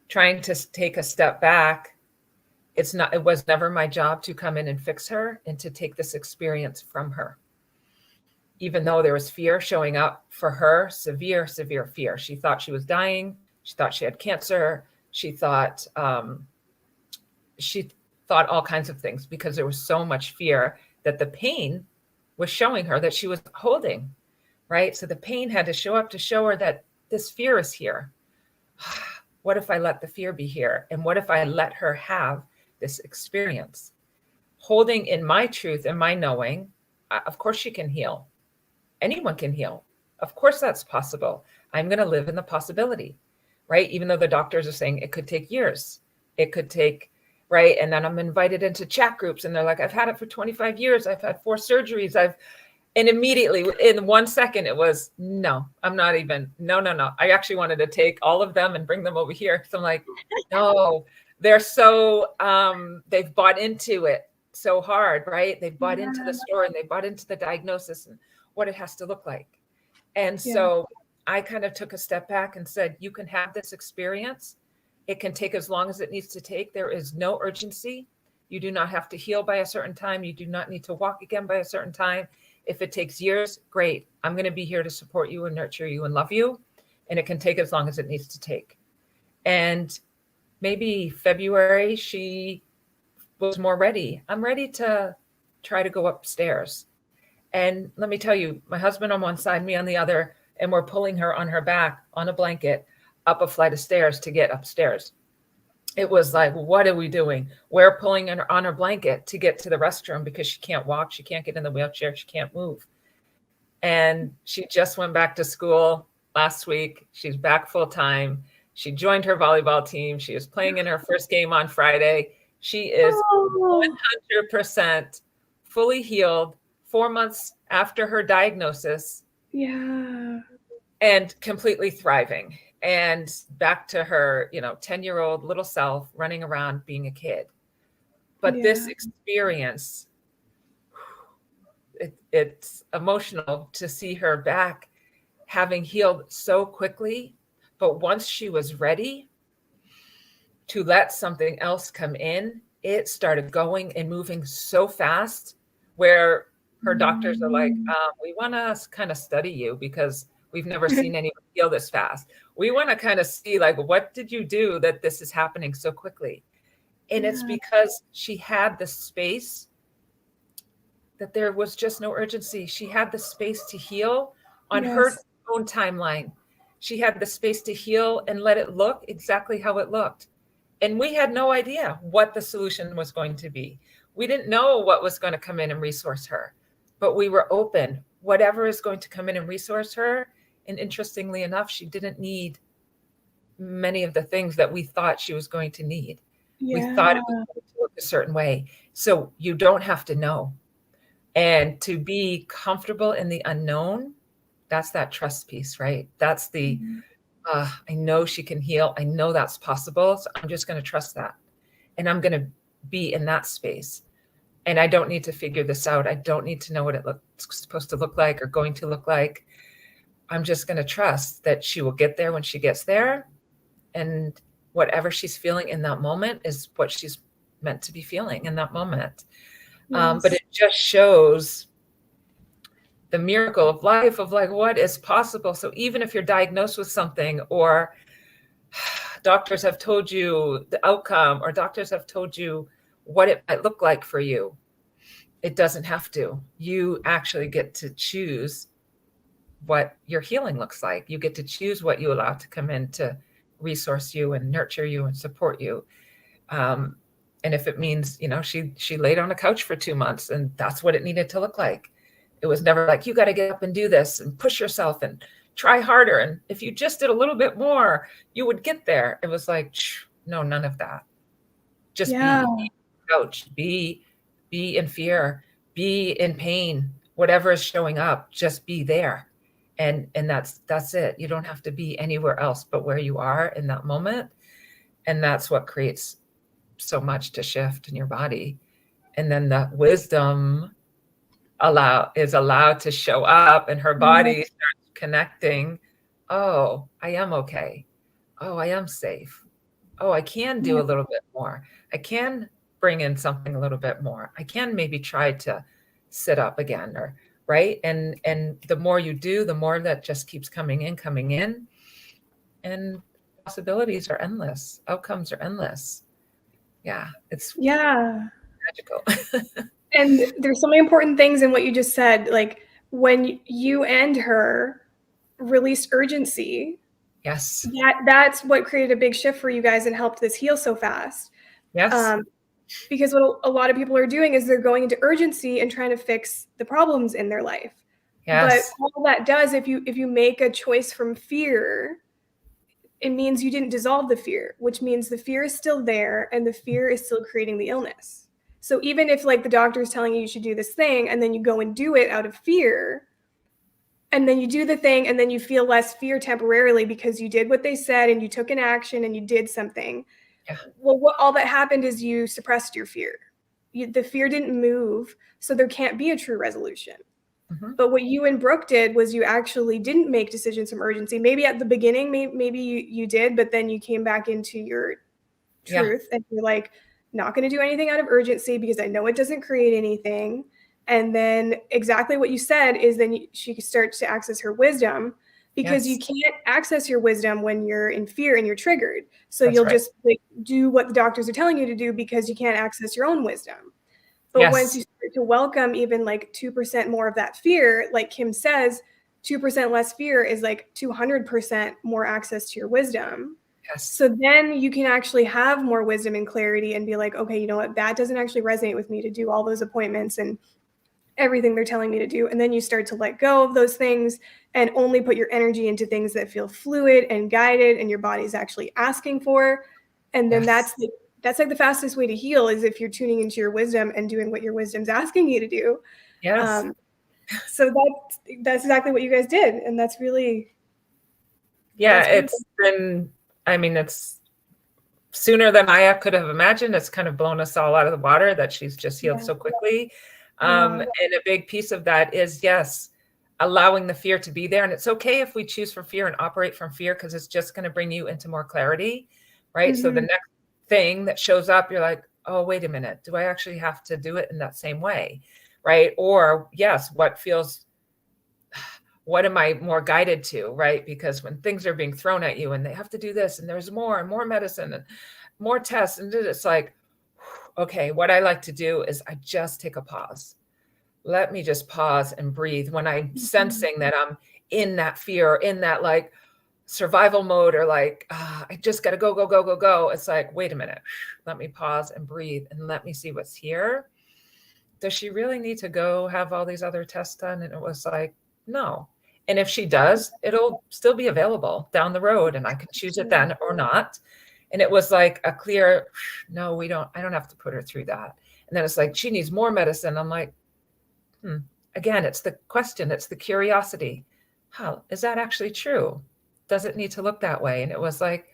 trying to take a step back, it was never my job to come in and fix her and to take this experience from her. Even though there was fear showing up for her, severe, severe fear. She thought she was dying. She thought she had cancer. She thought all kinds of things because there was so much fear that the pain was showing her that she was holding, right? So the pain had to show up to show her that this fear is here. What if I let the fear be here? And what if I let her have this experience? Holding in my truth and my knowing, of course she can heal. Anyone can heal. Of course that's possible. I'm going to live in the possibility, right? Even though the doctors are saying it could take years. It could take, right? And then I'm invited into chat groups and they're like, I've had it for 25 years. I've had 4 surgeries. And immediately in 1 second, it was, no, I'm not even, no. I actually wanted to take all of them and bring them over here. So I'm like, no, they're so, they've bought into it so hard, right? They've bought into the story and they bought into the diagnosis and what it has to look like. And so I kind of took a step back and said, you can have this experience. It can take as long as it needs to take. There is no urgency. You do not have to heal by a certain time. You do not need to walk again by a certain time. If it takes years, great. I'm going to be here to support you and nurture you and love you. And it can take as long as it needs to take. And maybe February, she was more ready. I'm ready to try to go upstairs. And let me tell you, my husband on one side, me on the other, and we're pulling her on her back on a blanket up a flight of stairs to get upstairs. It was like, what are we doing? We're pulling her on her blanket to get to the restroom because she can't walk. She can't get in the wheelchair. She can't move. And she just went back to school last week. She's back full time. She joined her volleyball team. She is playing in her first game on Friday. She is 100% fully healed 4 months after her diagnosis. Yeah. And completely thriving. And back to her, 10-year-old little self running around being a kid. But this experience, it's emotional to see her back having healed so quickly. But once she was ready to let something else come in, it started going and moving so fast where her doctors are like, we want to kind of study you because we've never seen anyone heal this fast. We want to kind of see, like, what did you do that this is happening so quickly? And it's because she had the space that there was just no urgency. She had the space to heal on her own timeline. She had the space to heal and let it look exactly how it looked. And we had no idea what the solution was going to be. We didn't know what was going to come in and resource her, but we were open. Whatever is going to come in and resource her. And interestingly enough, she didn't need many of the things that we thought she was going to need. We thought it was going to look a certain way. So you don't have to know. And to be comfortable in the unknown, that's that trust piece, right? That's the, I know she can heal. I know that's possible. So I'm just going to trust that. And I'm going to be in that space. And I don't need to figure this out. I don't need to know what it's supposed to look like or going to look like. I'm just going to trust that she will get there when she gets there. And whatever she's feeling in that moment is what she's meant to be feeling in that moment. But it just shows the miracle of life of like what is possible. So even if you're diagnosed with something or doctors have told you the outcome or doctors have told you what it might look like for you, it doesn't have to. You actually get to choose what your healing looks like. You get to choose what you allow to come in to resource you and nurture you and support you. And if it means, she laid on a couch for 2 months and that's what it needed to look like. It was never like, you got to get up and do this and push yourself and try harder. And if you just did a little bit more, you would get there. It was like, no, none of that. Just be on the couch, be in fear, be in pain, whatever is showing up, just be there. And that's it. You don't have to be anywhere else but where you are in that moment. And that's what creates so much to shift in your body. And then the wisdom is allowed to show up and her body starts connecting oh, I am okay. Oh, I am safe. Oh, I can do Yeah. a little bit more. I can bring in something a little bit more. I can maybe try to sit up again, or right. And the more you do, the more that just keeps coming in, and possibilities are endless. Outcomes are endless. Yeah, it's Yeah. magical. And there's so many important things in what you just said. Like when you and her released urgency, Yes. that's what created a big shift for you guys and helped this heal so fast. Yes. Um, because what a lot of people are doing is they're going into urgency and trying to fix the problems in their life. But Yes. all that does, if you make a choice from fear, it means you didn't dissolve the fear, which means the fear is still there and the fear is still creating the illness. So even if like the doctor is telling you should do this thing and then you go and do it out of fear, and then you do the thing and then you feel less fear temporarily because you did what they said and you took an action and you did something. Yeah. Well, all that happened is you suppressed your fear. The fear didn't move, so there can't be a true resolution. Mm-hmm. But what you and Brooke did was you actually didn't make decisions from urgency. Maybe at the beginning, maybe you did, but then you came back into your Yeah. truth and you're like, not going to do anything out of urgency because I know it doesn't create anything. And then exactly what you said is then she starts to access her wisdom, because you Yes. can't access your wisdom when you're in fear and you're triggered. So That's you'll right. just like do what the doctors are telling you to do because you can't access your own wisdom. But once Yes. you start to welcome even like 2% more of that fear, like Kim says, 2% less fear is like 200% more access to your wisdom. Yes. So then you can actually have more wisdom and clarity and be like, okay, you know what, that doesn't actually resonate with me to do all those appointments and everything they're telling me to do. And then you start to let go of those things and only put your energy into things that feel fluid and guided and your body's actually asking for. And then Yes. that's like the fastest way to heal, is if you're tuning into your wisdom and doing what your wisdom's asking you to do. Yes. So that's exactly what you guys did. And that's really, Yeah. that's beautiful. It's been, I mean, it's sooner than I could have imagined. It's kind of blown us all out of the water that she's just healed Yeah. so quickly. Wow. And a big piece of that is, yes, allowing the fear to be there. And it's okay if we choose for fear and operate from fear, because it's just going to bring you into more clarity, right? So the Mm-hmm. next thing that shows up, you're like, oh, wait a minute. Do I actually have to do it in that same way? Right? Or yes, what am I more guided to, right? Because when things are being thrown at you and they have to do this and there's more and more medicine and more tests, and it's like, okay, what I like to do is I just take a pause. Let me just pause and breathe when I'm sensing that I'm in that fear, in that like survival mode, or like, I just got to go, go, go, go, go. It's like, wait a minute, let me pause and breathe and let me see what's here. Does she really need to go have all these other tests done? And it was like, no. And if she does, it'll still be available down the road and I can choose it then or not. And it was like a clear, no, I don't have to put her through that. And then it's like, she needs more medicine. I'm like, again, it's the question, it's the curiosity. How is that actually true? Does it need to look that way? And it was like,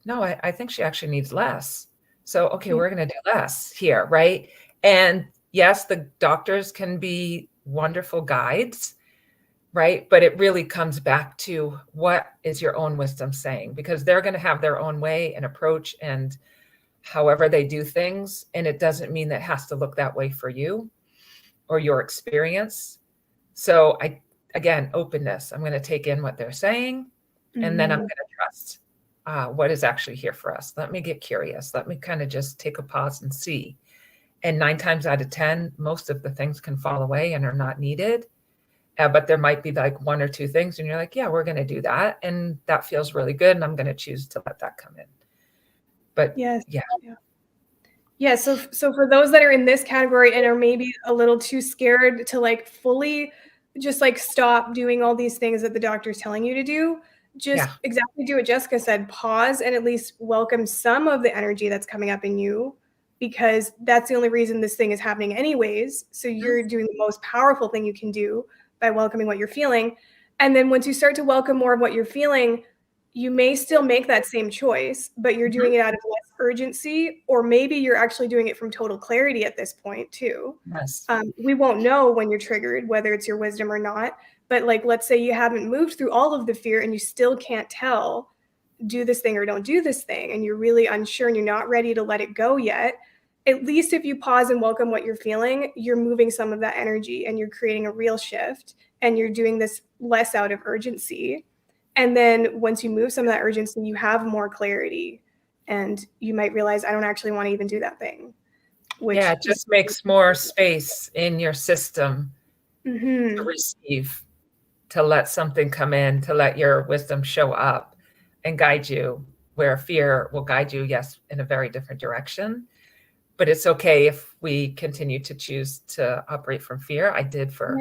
no, I think she actually needs less. So, okay, we're going to do less here, right? And yes, the doctors can be wonderful guides, right? But it really comes back to, what is your own wisdom saying? Because they're going to have their own way and approach and however they do things. And it doesn't mean that it has to look that way for you or your experience. So again, openness. I'm going to take in what they're saying, and then I'm going to trust what is actually here for us. Let me get curious. Let me kind of just take a pause and see. And 9 times out of 10, most of the things can fall away and are not needed. But there might be like 1 or 2 things, and you're like, yeah, we're going to do that. And that feels really good. And I'm going to choose to let that come in. But Yes. yeah. Yeah. So for those that are in this category and are maybe a little too scared to like fully just like stop doing all these things that the doctor's telling you to do, just exactly do what Jessica said, pause and at least welcome some of the energy that's coming up in you, because that's the only reason this thing is happening anyways. So you're doing the most powerful thing you can do by welcoming what you're feeling. And then once you start to welcome more of what you're feeling, you may still make that same choice, but you're doing it out of less urgency, or maybe you're actually doing it from total clarity at this point too. Yes. We won't know when you're triggered, whether it's your wisdom or not. But like, let's say you haven't moved through all of the fear and you still can't tell, do this thing or don't do this thing, and you're really unsure and you're not ready to let it go yet. At least if you pause and welcome what you're feeling, you're moving some of that energy and you're creating a real shift, and you're doing this less out of urgency. And then once you move some of that urgency, you have more clarity, and you might realize, I don't actually want to even do that thing. Which Yeah, it just makes more space in your system Mm-hmm. to receive, to let something come in, to let your wisdom show up and guide you, where fear will guide you, yes, in a very different direction. But it's okay if we continue to choose to operate from fear. I did for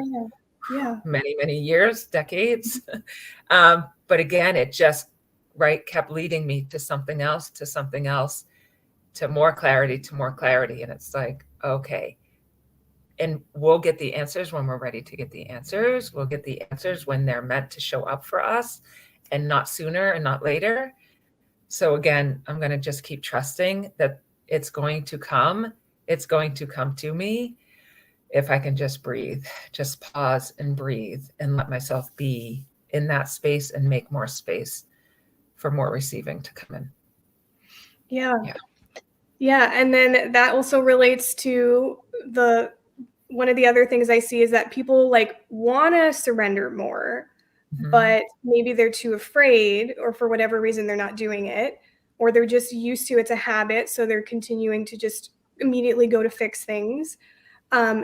many, many years, decades. But again, it just, kept leading me to something else, to more clarity, to more clarity. And it's like, okay. And we'll get the answers when we're ready to get the answers. We'll get the answers when they're meant to show up for us, and not sooner and not later. So again, I'm going to just keep trusting that it's going to come. It's going to come to me if I can just breathe, just pause and breathe and let myself be in that space and make more space for more receiving to come in. Yeah. And then that also relates to one of the other things I see is that people like want to surrender more, but maybe they're too afraid, or for whatever reason, they're not doing it, or they're just used to it's a habit. So they're continuing to just immediately go to fix things.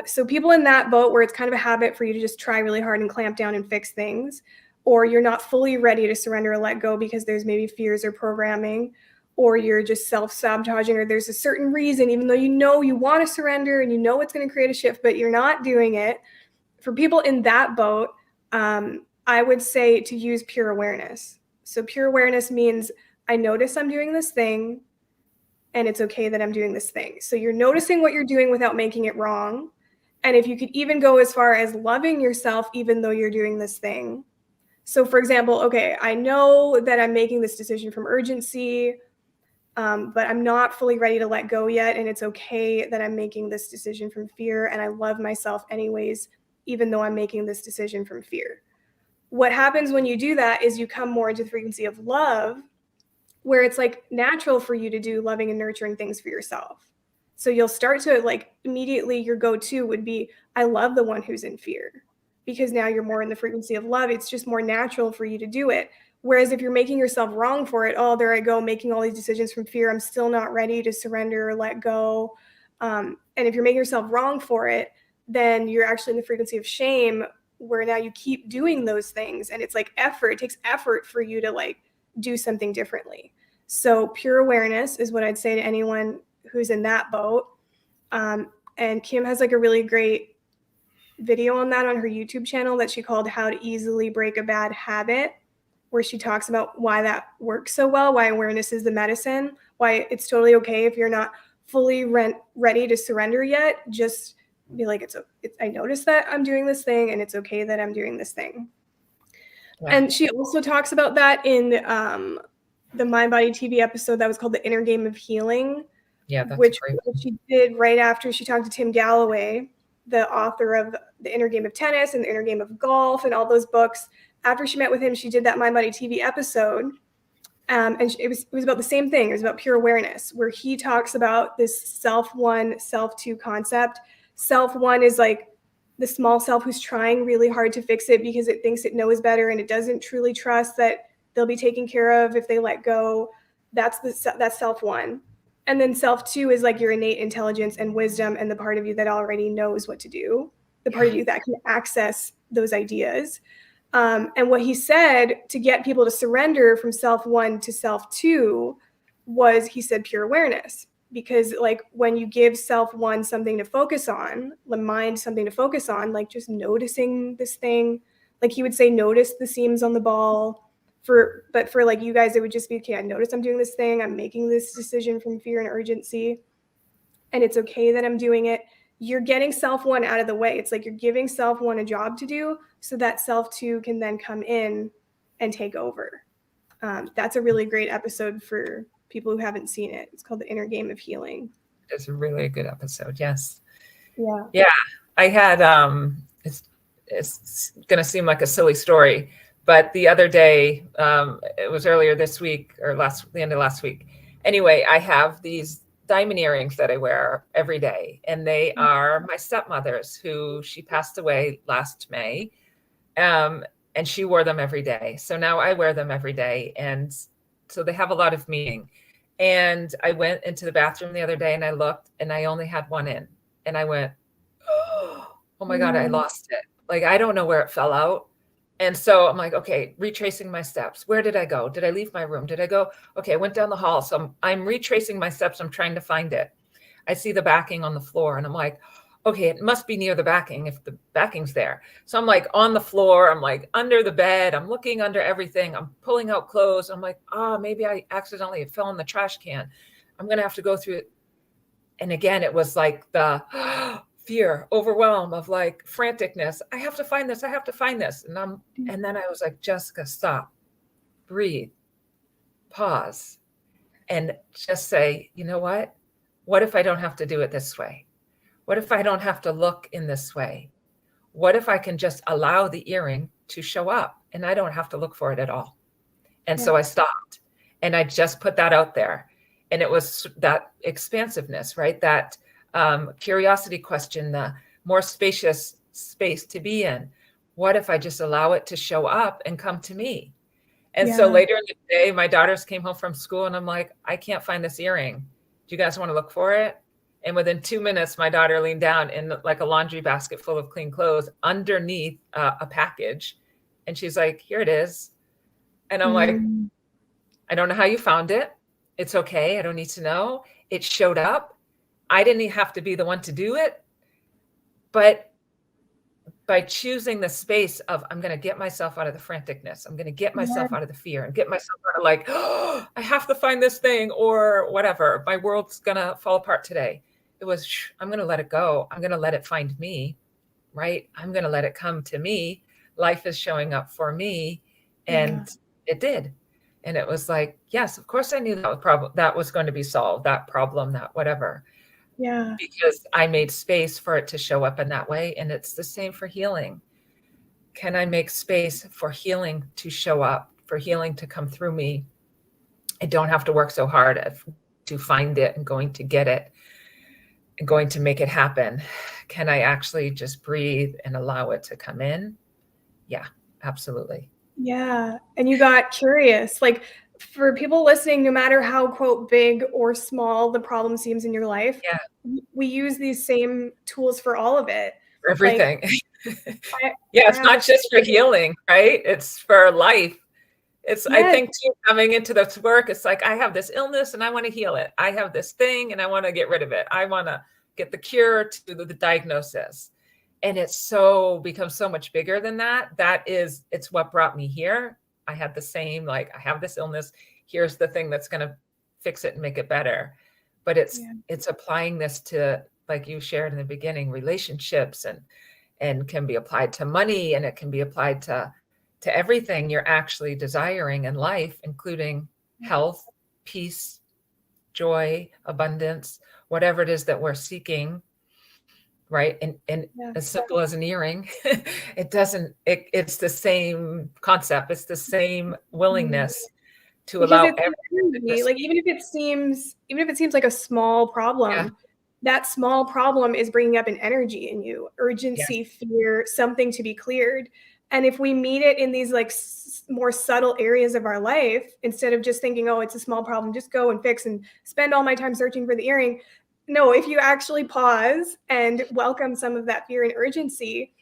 So people in that boat where it's kind of a habit for you to just try really hard and clamp down and fix things, or you're not fully ready to surrender or let go because there's maybe fears or programming, or you're just self-sabotaging, or there's a certain reason, even though you know you want to surrender and you know it's going to create a shift, but you're not doing it. For people in that boat, I would say to use pure awareness. So pure awareness means I notice I'm doing this thing, and it's okay that I'm doing this thing. So you're noticing what you're doing without making it wrong. And if you could even go as far as loving yourself, even though you're doing this thing. So for example, okay, I know that I'm making this decision from urgency, but I'm not fully ready to let go yet. And it's okay that I'm making this decision from fear. And I love myself anyways, even though I'm making this decision from fear. What happens when you do that is you come more into the frequency of love, where it's like natural for you to do loving and nurturing things for yourself. So you'll start to like immediately your go-to would be, I love the one who's in fear, because now you're more in the frequency of love. It's just more natural for you to do it. Whereas if you're making yourself wrong for it, oh, there I go, making all these decisions from fear. I'm still not ready to surrender or let go. And if you're making yourself wrong for it, then you're actually in the frequency of shame, where now you keep doing those things. And it's like effort. It takes effort for you to like do something differently. So pure awareness is what I'd say to anyone who's in that boat. And Kim has like a really great video on that on her YouTube channel that she called How to Easily Break a Bad Habit, where she talks about why that works so well, why awareness is the medicine, why it's totally okay if you're not fully ready to surrender yet. Just be like, I noticed that I'm doing this thing, and it's okay that I'm doing this thing. Yeah. And she also talks about that in the MindBody TV episode that was called The Inner Game of Healing, which she did right after she talked to Tim Galloway, the author of The Inner Game of Tennis and The Inner Game of Golf and all those books. After she met with him, she did that MindBody TV episode. And it was about the same thing. It was about pure awareness, where he talks about this self-one, self-two concept. Self-one is like the small self who's trying really hard to fix it because it thinks it knows better, and it doesn't truly trust that they'll be taken care of if they let go. That's self-one. And then self-two is like your innate intelligence and wisdom, and the part of you that already knows what to do, the part of you that can access those ideas. And what he said to get people to surrender from self-one to self-two was, he said, pure awareness. Because like when you give self-one something to focus on, the mind something to focus on, like just noticing this thing, like he would say, notice the seams on the ball. But for like you guys, it would just be, okay, I notice I'm doing this thing. I'm making this decision from fear and urgency, and it's okay that I'm doing it. You're getting self-one out of the way. It's like you're giving self-one a job to do so that self-two can then come in and take over. That's a really great episode for people who haven't seen it. It's called The Inner Game of Healing. It's a really good episode. Yes. Yeah. Yeah. I had, it's going to seem like a silly story, but the other day, it was earlier this week or the end of last week. Anyway, I have these diamond earrings that I wear every day, and they are my stepmother's, who she passed away last May. And she wore them every day. So now I wear them every day. And so they have a lot of meaning. And I went into the bathroom the other day and I looked and I only had one in. And I went, oh my God, I lost it. Like, I don't know where it fell out. And so I'm like, okay, retracing my steps. Where did I go? Did I leave my room? Did I go? Okay, I went down the hall. So I'm retracing my steps. I'm trying to find it. I see the backing on the floor and I'm like, okay, it must be near the backing if the backing's there. So I'm like on the floor, I'm like under the bed, I'm looking under everything, I'm pulling out clothes. I'm like, maybe I accidentally fell in the trash can. I'm going to have to go through it. And again, it was like the fear, overwhelm of like franticness. I have to find this. I have to find this. And then I was like, Jessica, stop, breathe, pause, and just say, you know what? What if I don't have to do it this way? What if I don't have to look in this way? What if I can just allow the earring to show up and I don't have to look for it at all? And so I stopped and I just put that out there. And it was that expansiveness, right? That curiosity question, the more spacious space to be in. What if I just allow it to show up and come to me? And so later in the day, my daughters came home from school and I'm like, I can't find this earring. Do you guys want to look for it? And within 2 minutes, my daughter leaned down in like a laundry basket full of clean clothes underneath a package. And she's like, here it is. And I'm like, I don't know how you found it. It's okay. I don't need to know. It showed up. I didn't have to be the one to do it. But by choosing the space of, I'm going to get myself out of the franticness. I'm going to get myself out of the fear and get myself out of like, oh, I have to find this thing or whatever. My world's going to fall apart today. It was, I'm going to let it go. I'm going to let it find me, right? I'm going to let it come to me. Life is showing up for me. And it did. And it was like, yes, of course I knew that was going to be solved, that problem, that whatever. Yeah. Because I made space for it to show up in that way. And it's the same for healing. Can I make space for healing to show up, for healing to come through me? I don't have to work so hard to find it and going to get it and going to make it happen. Can I actually just breathe and allow it to come in? Yeah, absolutely. Yeah. And you got curious. Like, for people listening, no matter how, quote, big or small the problem seems in your life, we use these same tools for all of it. For everything. Like, it's not just for healing, right? It's for life. I think too, coming into this work, it's like, I have this illness and I want to heal it. I have this thing and I want to get rid of it. I want to get the cure to the diagnosis. And it's becomes so much bigger than that. It's what brought me here. I had the same, like, I have this illness. Here's the thing that's going to fix it and make it better. But it's applying this to, like you shared in the beginning, relationships and can be applied to money, and it can be applied to everything you're actually desiring in life, including health, peace, joy, abundance, whatever it is that we're seeking. Right. And as simple as an earring, it's the same concept. It's the same willingness to allow everything. Like, even if it seems like a small problem, that small problem is bringing up an energy in you, urgency, fear, something to be cleared. And if we meet it in these like more subtle areas of our life, instead of just thinking, oh, it's a small problem, just go and fix and spend all my time searching for the earring. No, if you actually pause and welcome some of that fear and urgency,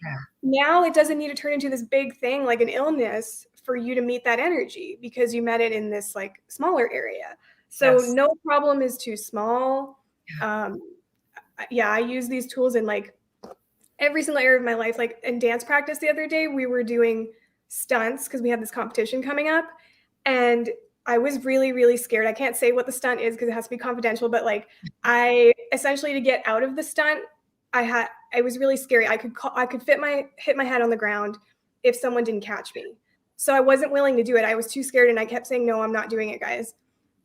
now it doesn't need to turn into this big thing like an illness for you to meet that energy, because you met it in this like smaller area. So no problem is too small. I use these tools in like every single area of my life. Like in dance practice the other day, we were doing stunts because we had this competition coming up, and I was really, really scared. I can't say what the stunt is because it has to be confidential, but like I essentially, to get out of the stunt, I was really scary. I could hit my head on the ground if someone didn't catch me. So I wasn't willing to do it. I was too scared and I kept saying, no, I'm not doing it, guys.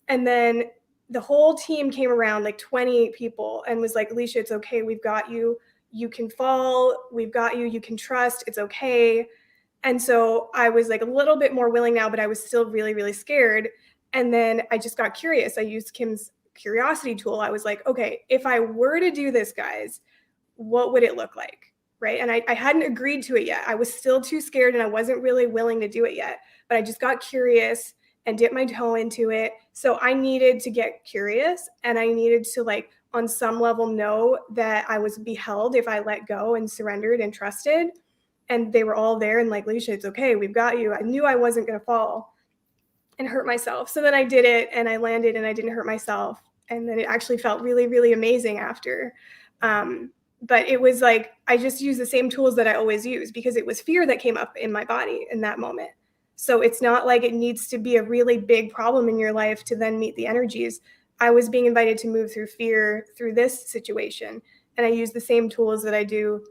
And then the whole team came around, like 20 people, and was like, Alisha, it's okay. We've got you. You can fall. We've got you. You can trust. It's okay. And so I was like a little bit more willing now, but I was still really, really scared. And then I just got curious. I used Kim's curiosity tool. I was like, okay, if I were to do this, guys, what would it look like? Right. And I hadn't agreed to it yet. I was still too scared and I wasn't really willing to do it yet. But I just got curious and dipped my toe into it. So I needed to get curious and I needed to, like, on some level, know that I was beheld if I let go and surrendered and trusted. And they were all there and like, Alisha, it's okay. We've got you. I knew I wasn't going to fall and hurt myself. So then I did it and I landed and I didn't hurt myself. And then it actually felt really, really amazing after. But it was like, I just used the same tools that I always use because it was fear that came up in my body in that moment. So it's not like it needs to be a really big problem in your life to then meet the energies. I was being invited to move through fear through this situation. And I use the same tools that I do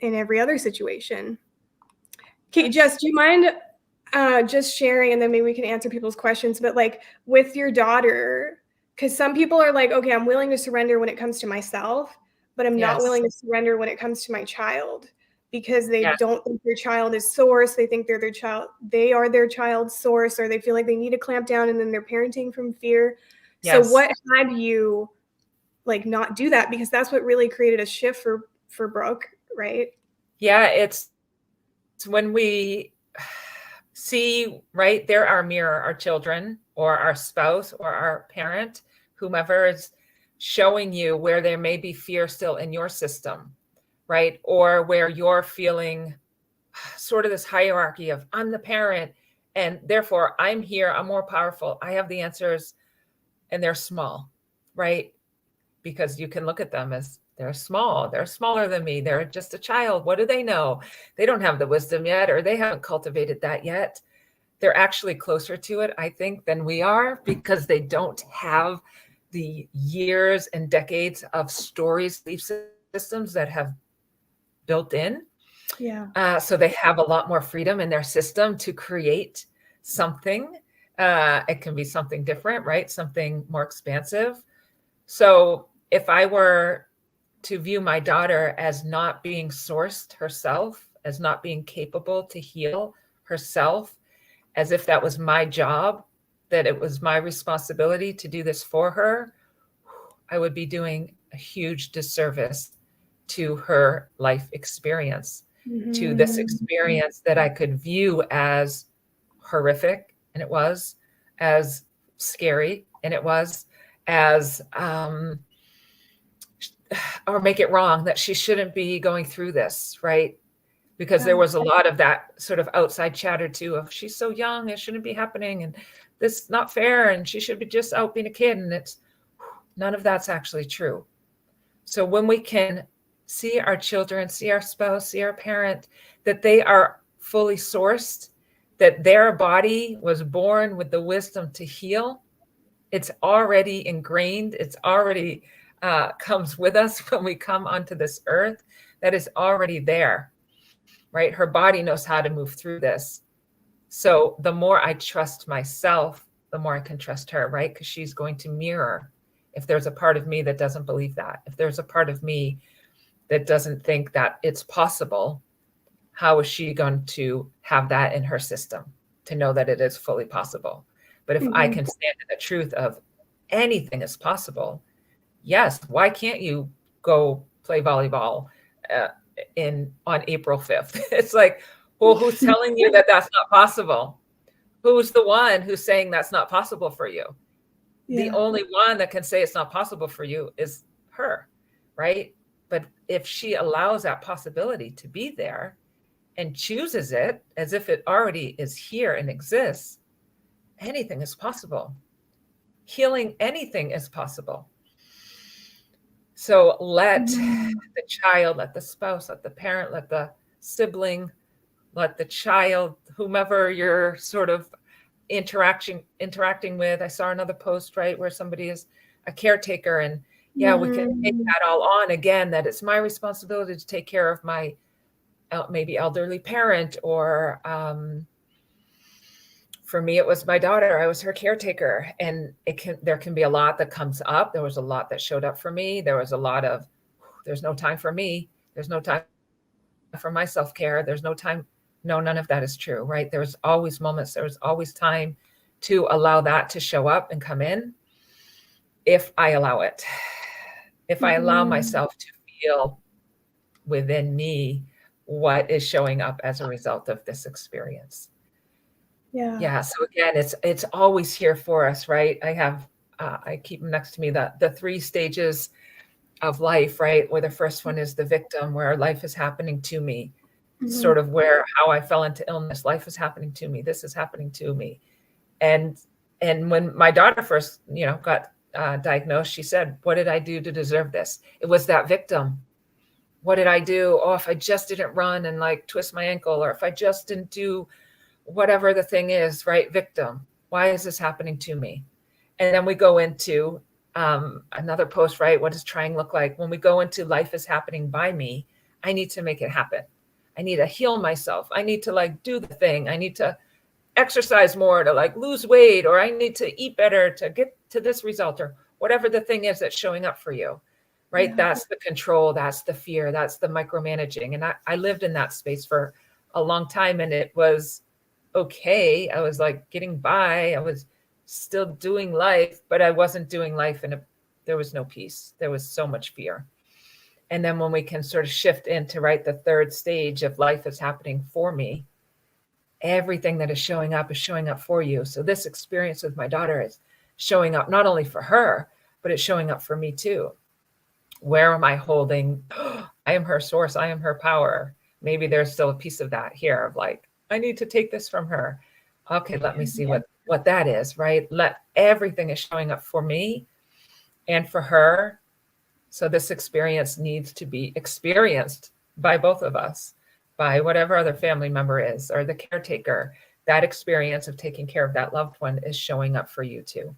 in every other situation. Okay, Jess, do you mind just sharing, and then maybe we can answer people's questions, but like with your daughter, because some people are like, okay, I'm willing to surrender when it comes to myself, but I'm not willing to surrender when it comes to my child, because they don't think their child is source. They think they are their child's source, or they feel like they need to clamp down and then they're parenting from fear. So what had you like not do that? Because that's what really created a shift for Brooke, right? Yeah, it's when we see, right, they're our mirror, our children or our spouse or our parent, whomever is showing you where there may be fear still in your system, right? Or where you're feeling sort of this hierarchy of I'm the parent and therefore I'm here, I'm more powerful, I have the answers, and they're small, right? Because you can look at them as they're small, they're smaller than me, they're just a child. What do they know? They don't have the wisdom yet, or they haven't cultivated that yet. They're actually closer to it, I think, than we are, because they don't have the years and decades of stories, belief systems that have built in. Yeah. So they have a lot more freedom in their system to create something. It can be something different, right? Something more expansive. So if I were to view my daughter as not being sourced herself, as not being capable to heal herself, as if that was my job, that it was my responsibility to do this for her, I would be doing a huge disservice to her life experience, to this experience that I could view as horrific, and it was, as scary, and it was, as or make it wrong, that she shouldn't be going through this, right? Because there was a lot of that sort of outside chatter too of she's so young, it shouldn't be happening, and this is not fair, and she should be just out being a kid. And it's none of that's actually true. So when we can see our children, see our spouse, see our parent, that they are fully sourced, that their body was born with the wisdom to heal, it's already ingrained, it's already comes with us when we come onto this earth, that is already there, right? Her body knows how to move through this. So the more I trust myself, the more I can trust her, right? Because she's going to mirror. If there's a part of me that doesn't believe that, if there's a part of me that doesn't think that it's possible, how is she going to have that in her system to know that it is fully possible? But if I can stand in the truth of anything is possible, yes, why can't you go play volleyball on April 5th? It's like, well, who's telling you that that's not possible? Who's the one who's saying that's not possible for you? The only one that can say it's not possible for you is her, right? But if she allows that possibility to be there and chooses it as if it already is here and exists, anything is possible. Healing anything is possible. So let the child, let the spouse, let the parent, let the sibling, let the child, whomever you're sort of interacting with. I saw another post, right, where somebody is a caretaker, and we can take that all on again, that it's my responsibility to take care of my maybe elderly parent or for me, it was my daughter. I was her caretaker, and there can be a lot that comes up. There was a lot that showed up for me. There was a lot of, there's no time for me. There's no time for my self-care. There's no time. No, none of that is true, right? There's always moments. There's always time to allow that to show up and come in if I allow it. If I allow myself to feel within me what is showing up as a result of this experience. Yeah. So again, it's always here for us, right? I keep them next to me, the 3 stages of life, right? Where the first one is the victim, where life is happening to me, sort of how I fell into illness. Life is happening to me. This is happening to me. And when my daughter first, got diagnosed, she said, "What did I do to deserve this?" It was that victim. What did I do? Oh, if I just didn't run and like twist my ankle, or if I just didn't do whatever the thing is, right? Victim. Why is this happening to me? And then we go into another post, right? What does trying look like? When we go into life is happening by me, I need to make it happen. I need to heal myself. I need to like do the thing. I need to exercise more to like lose weight, or I need to eat better to get to this result, or whatever the thing is that's showing up for you, right? Yeah. That's the control. That's the fear. That's the micromanaging. And I lived in that space for a long time, and it was okay. I was like getting by. I was still doing life, but I wasn't doing life, and there was no peace. There was so much fear. And then when we can sort of shift into, right, the 3rd stage of life is happening for me, everything that is showing up for you. So this experience with my daughter is showing up not only for her, but it's showing up for me too. Where am I holding? I am her source. I am her power. Maybe there's still a piece of that here of like, I need to take this from her. Okay, let me see what that is, right? Everything is showing up for me and for her. So this experience needs to be experienced by both of us, by whatever other family member is, or the caretaker. That experience of taking care of that loved one is showing up for you too.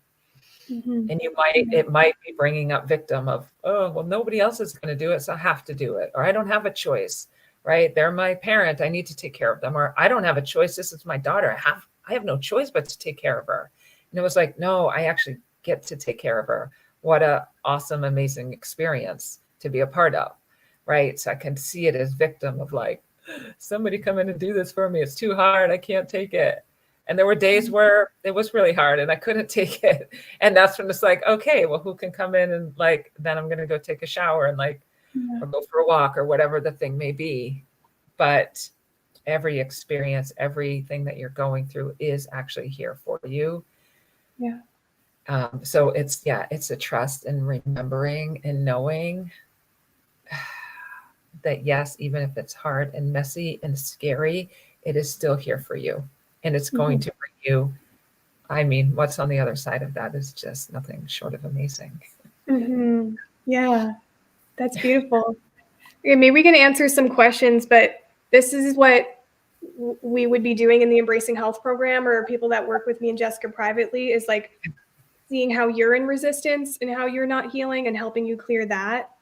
And it might be bringing up victim of, oh, well, nobody else is going to do it, so I have to do it. Or I don't have a choice, right? They're my parent. I need to take care of them. Or I don't have a choice. This is my daughter. I have no choice but to take care of her. And it was like, no, I actually get to take care of her. What a awesome, amazing experience to be a part of, right? So I can see it as victim of like, somebody come in and do this for me. It's too hard. I can't take it. And there were days where it was really hard and I couldn't take it. And that's when it's like, okay, well, who can come in and like, then I'm going to go take a shower and like, or go for a walk or whatever the thing may be. But every experience, everything that you're going through is actually here for you. Yeah. So it's a trust and remembering and knowing that, yes, even if it's hard and messy and scary, it is still here for you. And it's going to bring you, I mean, what's on the other side of that is just nothing short of amazing. Yeah, that's beautiful. Okay, maybe we can answer some questions, but this is what we would be doing in the Embracing Health program, or people that work with me and Jessica privately, is like seeing how you're in resistance and how you're not healing and helping you clear that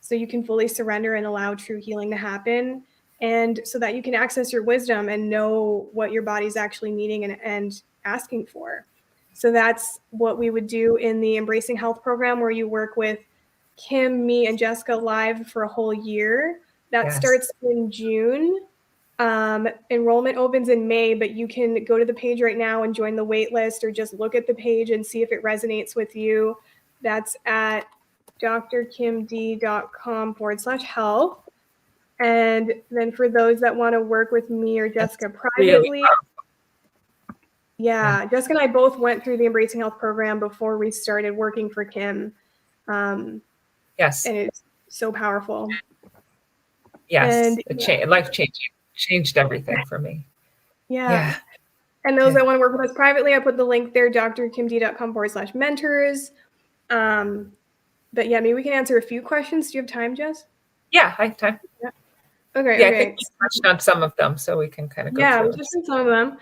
so you can fully surrender and allow true healing to happen. And so that you can access your wisdom and know what your body's actually needing and asking for. So that's what we would do in the Embracing Health program, where you work with Kim, me, and Jessica live for a whole year. That starts in June. Enrollment opens in May, but you can go to the page right now and join the wait list, or just look at the page and see if it resonates with you. That's at drkimd.com/health. And then for those that want to work with me or Jessica privately, Jessica and I both went through the Embracing Health program before we started working for Kim. And it's so powerful. Yes, life changed everything for me. Yeah. And those that want to work with us privately, I put the link there, drkimd.com/mentors. But yeah, maybe we can answer a few questions. Do you have time, Jess? Yeah, I have time. Yeah. Okay. I think we touched on some of them, so we can kind of go through. We touched on some of them.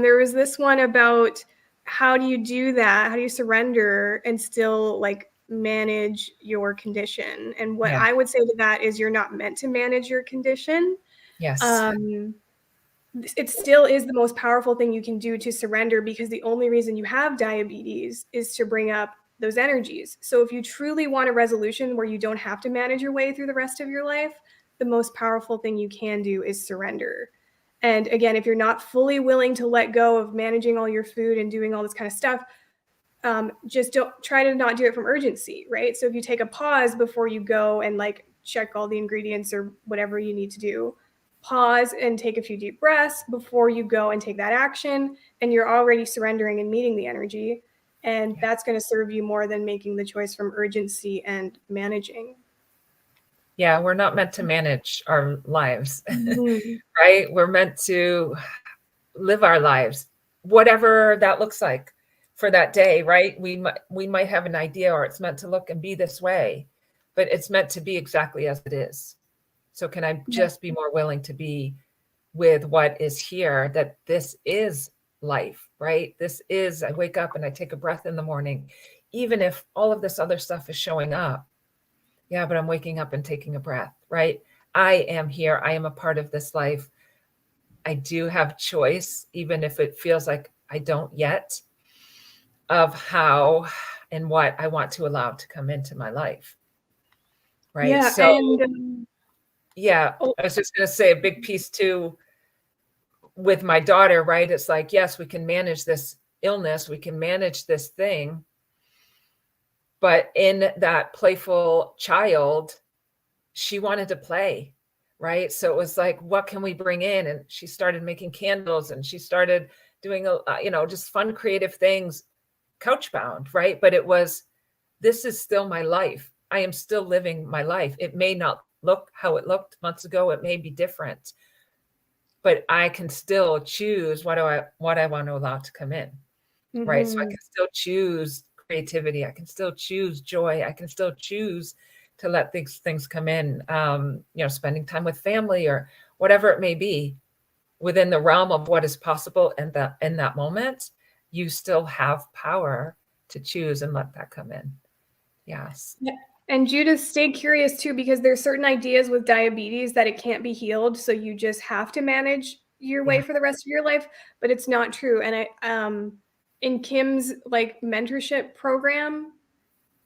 There was this one about how do you do that? How do you surrender and still like manage your condition? And what I would say to that is, you're not meant to manage your condition. Yes. it still is the most powerful thing you can do to surrender, because the only reason you have diabetes is to bring up those energies. So if you truly want a resolution where you don't have to manage your way through the rest of your life, the most powerful thing you can do is surrender. And again, if you're not fully willing to let go of managing all your food and doing all this kind of stuff, just don't try to not do it from urgency, right? So if you take a pause before you go and like check all the ingredients or whatever you need to do, pause and take a few deep breaths before you go and take that action, and you're already surrendering and meeting the energy. And that's going to serve you more than making the choice from urgency and managing. Yeah, we're not meant to manage our lives, right? We're meant to live our lives, whatever that looks like for that day, right? We might have an idea, or it's meant to look and be this way, but it's meant to be exactly as it is. So can I just be more willing to be with what is here, that this is life, right? This is, I wake up and I take a breath in the morning, even if all of this other stuff is showing up. Yeah, but I'm waking up and taking a breath, right? I am here. I am a part of this life. I do have choice, even if it feels like I don't yet, of how and what I want to allow to come into my life. Right. Yeah. So, And yeah, I was just going to say a big piece too with my daughter, right? It's like, yes, we can manage this illness, we can manage this thing. But in that playful child, she wanted to play, right? So it was like, what can we bring in? And she started making candles, and she started doing, just fun, creative things, couch bound, right? But it was, this is still my life. I am still living my life. It may not look how it looked months ago. It may be different, but I can still choose what I want to allow to come in, right? So I can still choose creativity. I can still choose joy. I can still choose to let these things come in, spending time with family or whatever it may be within the realm of what is possible in that moment. You still have power to choose and let that come in. Yes. Yeah. And Judith, stay curious too, because there's certain ideas with diabetes that it can't be healed. So you just have to manage your way for the rest of your life, but it's not true. And in Kim's like mentorship program,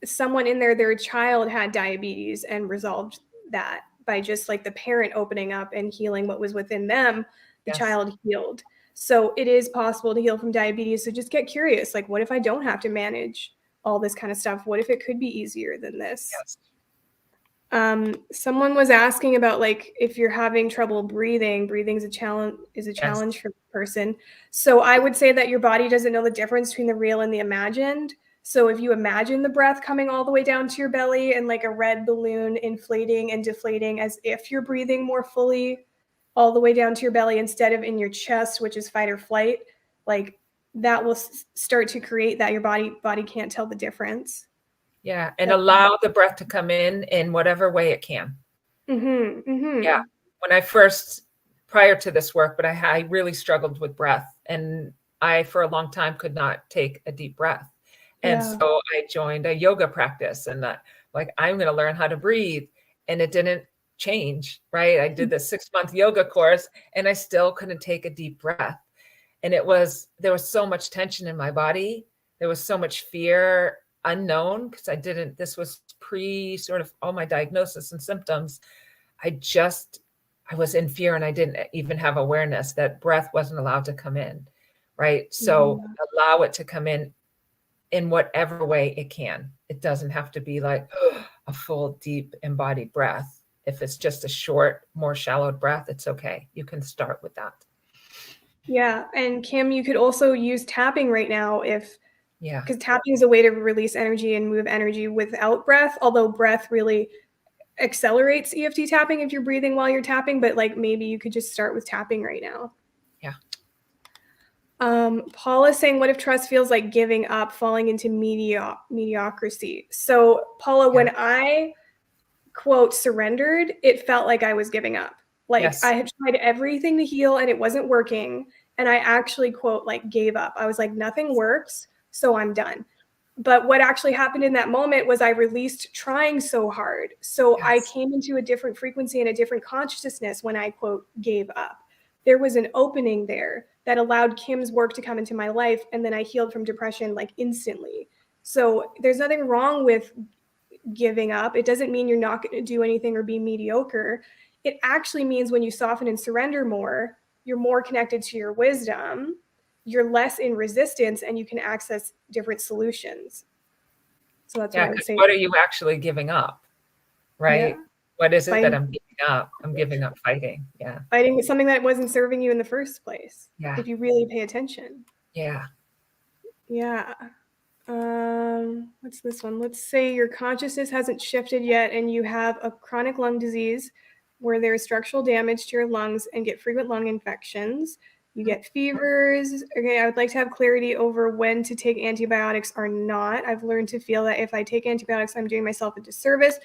someone in there, their child had diabetes and resolved that by just like the parent opening up and healing what was within them, the child healed. So it is possible to heal from diabetes. So just get curious. Like, what if I don't have to manage all this kind of stuff? What if it could be easier than this? Yes. Someone was asking about like if you're having trouble breathing's a challenge for the person. So I would say that your body doesn't know the difference between the real and the imagined. So if you imagine the breath coming all the way down to your belly and like a red balloon inflating and deflating as if you're breathing more fully all the way down to your belly instead of in your chest, which is fight or flight, like that will start to create that your body can't tell the difference. Yeah. And allow the breath to come in whatever way it can. Yeah. When I first, prior to this work, but I really struggled with breath, and I, for a long time, could not take a deep breath. And so I joined a yoga practice, and I'm going to learn how to breathe. And it didn't change, right? I did the 6-month yoga course and I still couldn't take a deep breath. And there was so much tension in my body. There was so much fear, unknown, because this was pre sort of all my diagnosis and symptoms. I was in fear, and I didn't even have awareness that breath wasn't allowed to come in, right? So allow it to come in whatever way it can. It doesn't have to be like a full, deep, embodied breath. If it's just a short, more shallow breath, it's okay. You can start with that. Yeah. And Kim, you could also use tapping right now because tapping is a way to release energy and move energy without breath, although breath really accelerates EFT tapping if you're breathing while you're tapping, but like maybe you could just start with tapping right now. Yeah. Paul is saying, what if trust feels like giving up, falling into mediocrity? So Paula, when I quote surrendered, it felt like I was giving up. Like I had tried everything to heal and it wasn't working. And I actually quote like gave up. I was like, nothing works, so I'm done. But what actually happened in that moment was I released trying so hard. So I came into a different frequency and a different consciousness when I quote gave up. there was an opening there that allowed Kim's work to come into my life. And then I healed from depression like instantly. So there's nothing wrong with giving up. It doesn't mean you're not going to do anything or be mediocre. It actually means when you soften and surrender more, you're more connected to your wisdom, you're less in resistance, and you can access different solutions. So that's what I would say. What are you actually giving up? Right? Yeah. What is it Fighting. that I'm giving up? I'm giving up fighting. Yeah. Fighting is something that wasn't serving you in the first place. Yeah. If you really pay attention. Yeah. Yeah. What's this one? Let's say your consciousness hasn't shifted yet and you have a chronic lung disease where there is structural damage to your lungs and get frequent lung infections. You get fevers. Okay, I would like to have clarity over when to take antibiotics or not. I've learned to feel that if I take antibiotics, I'm doing myself a disservice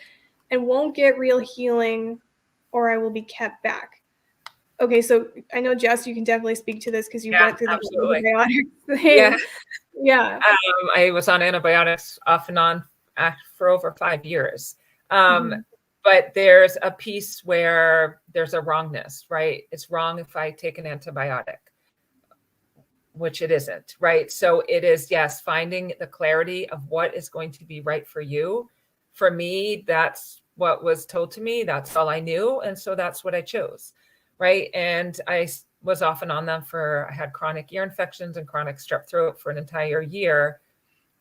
and won't get real healing, or I will be kept back. Okay, so I know, Jess, you can definitely speak to this because you went through the antibiotics thing. Yeah. I was on antibiotics off and on for over 5 years. But there's a piece where there's a wrongness, right? It's wrong if I take an antibiotic, which it isn't, right? So it is, yes, finding the clarity of what is going to be right for you. For me, that's what was told to me. That's all I knew. And so that's what I chose, right? And I was off and on them I had chronic ear infections and chronic strep throat for an entire year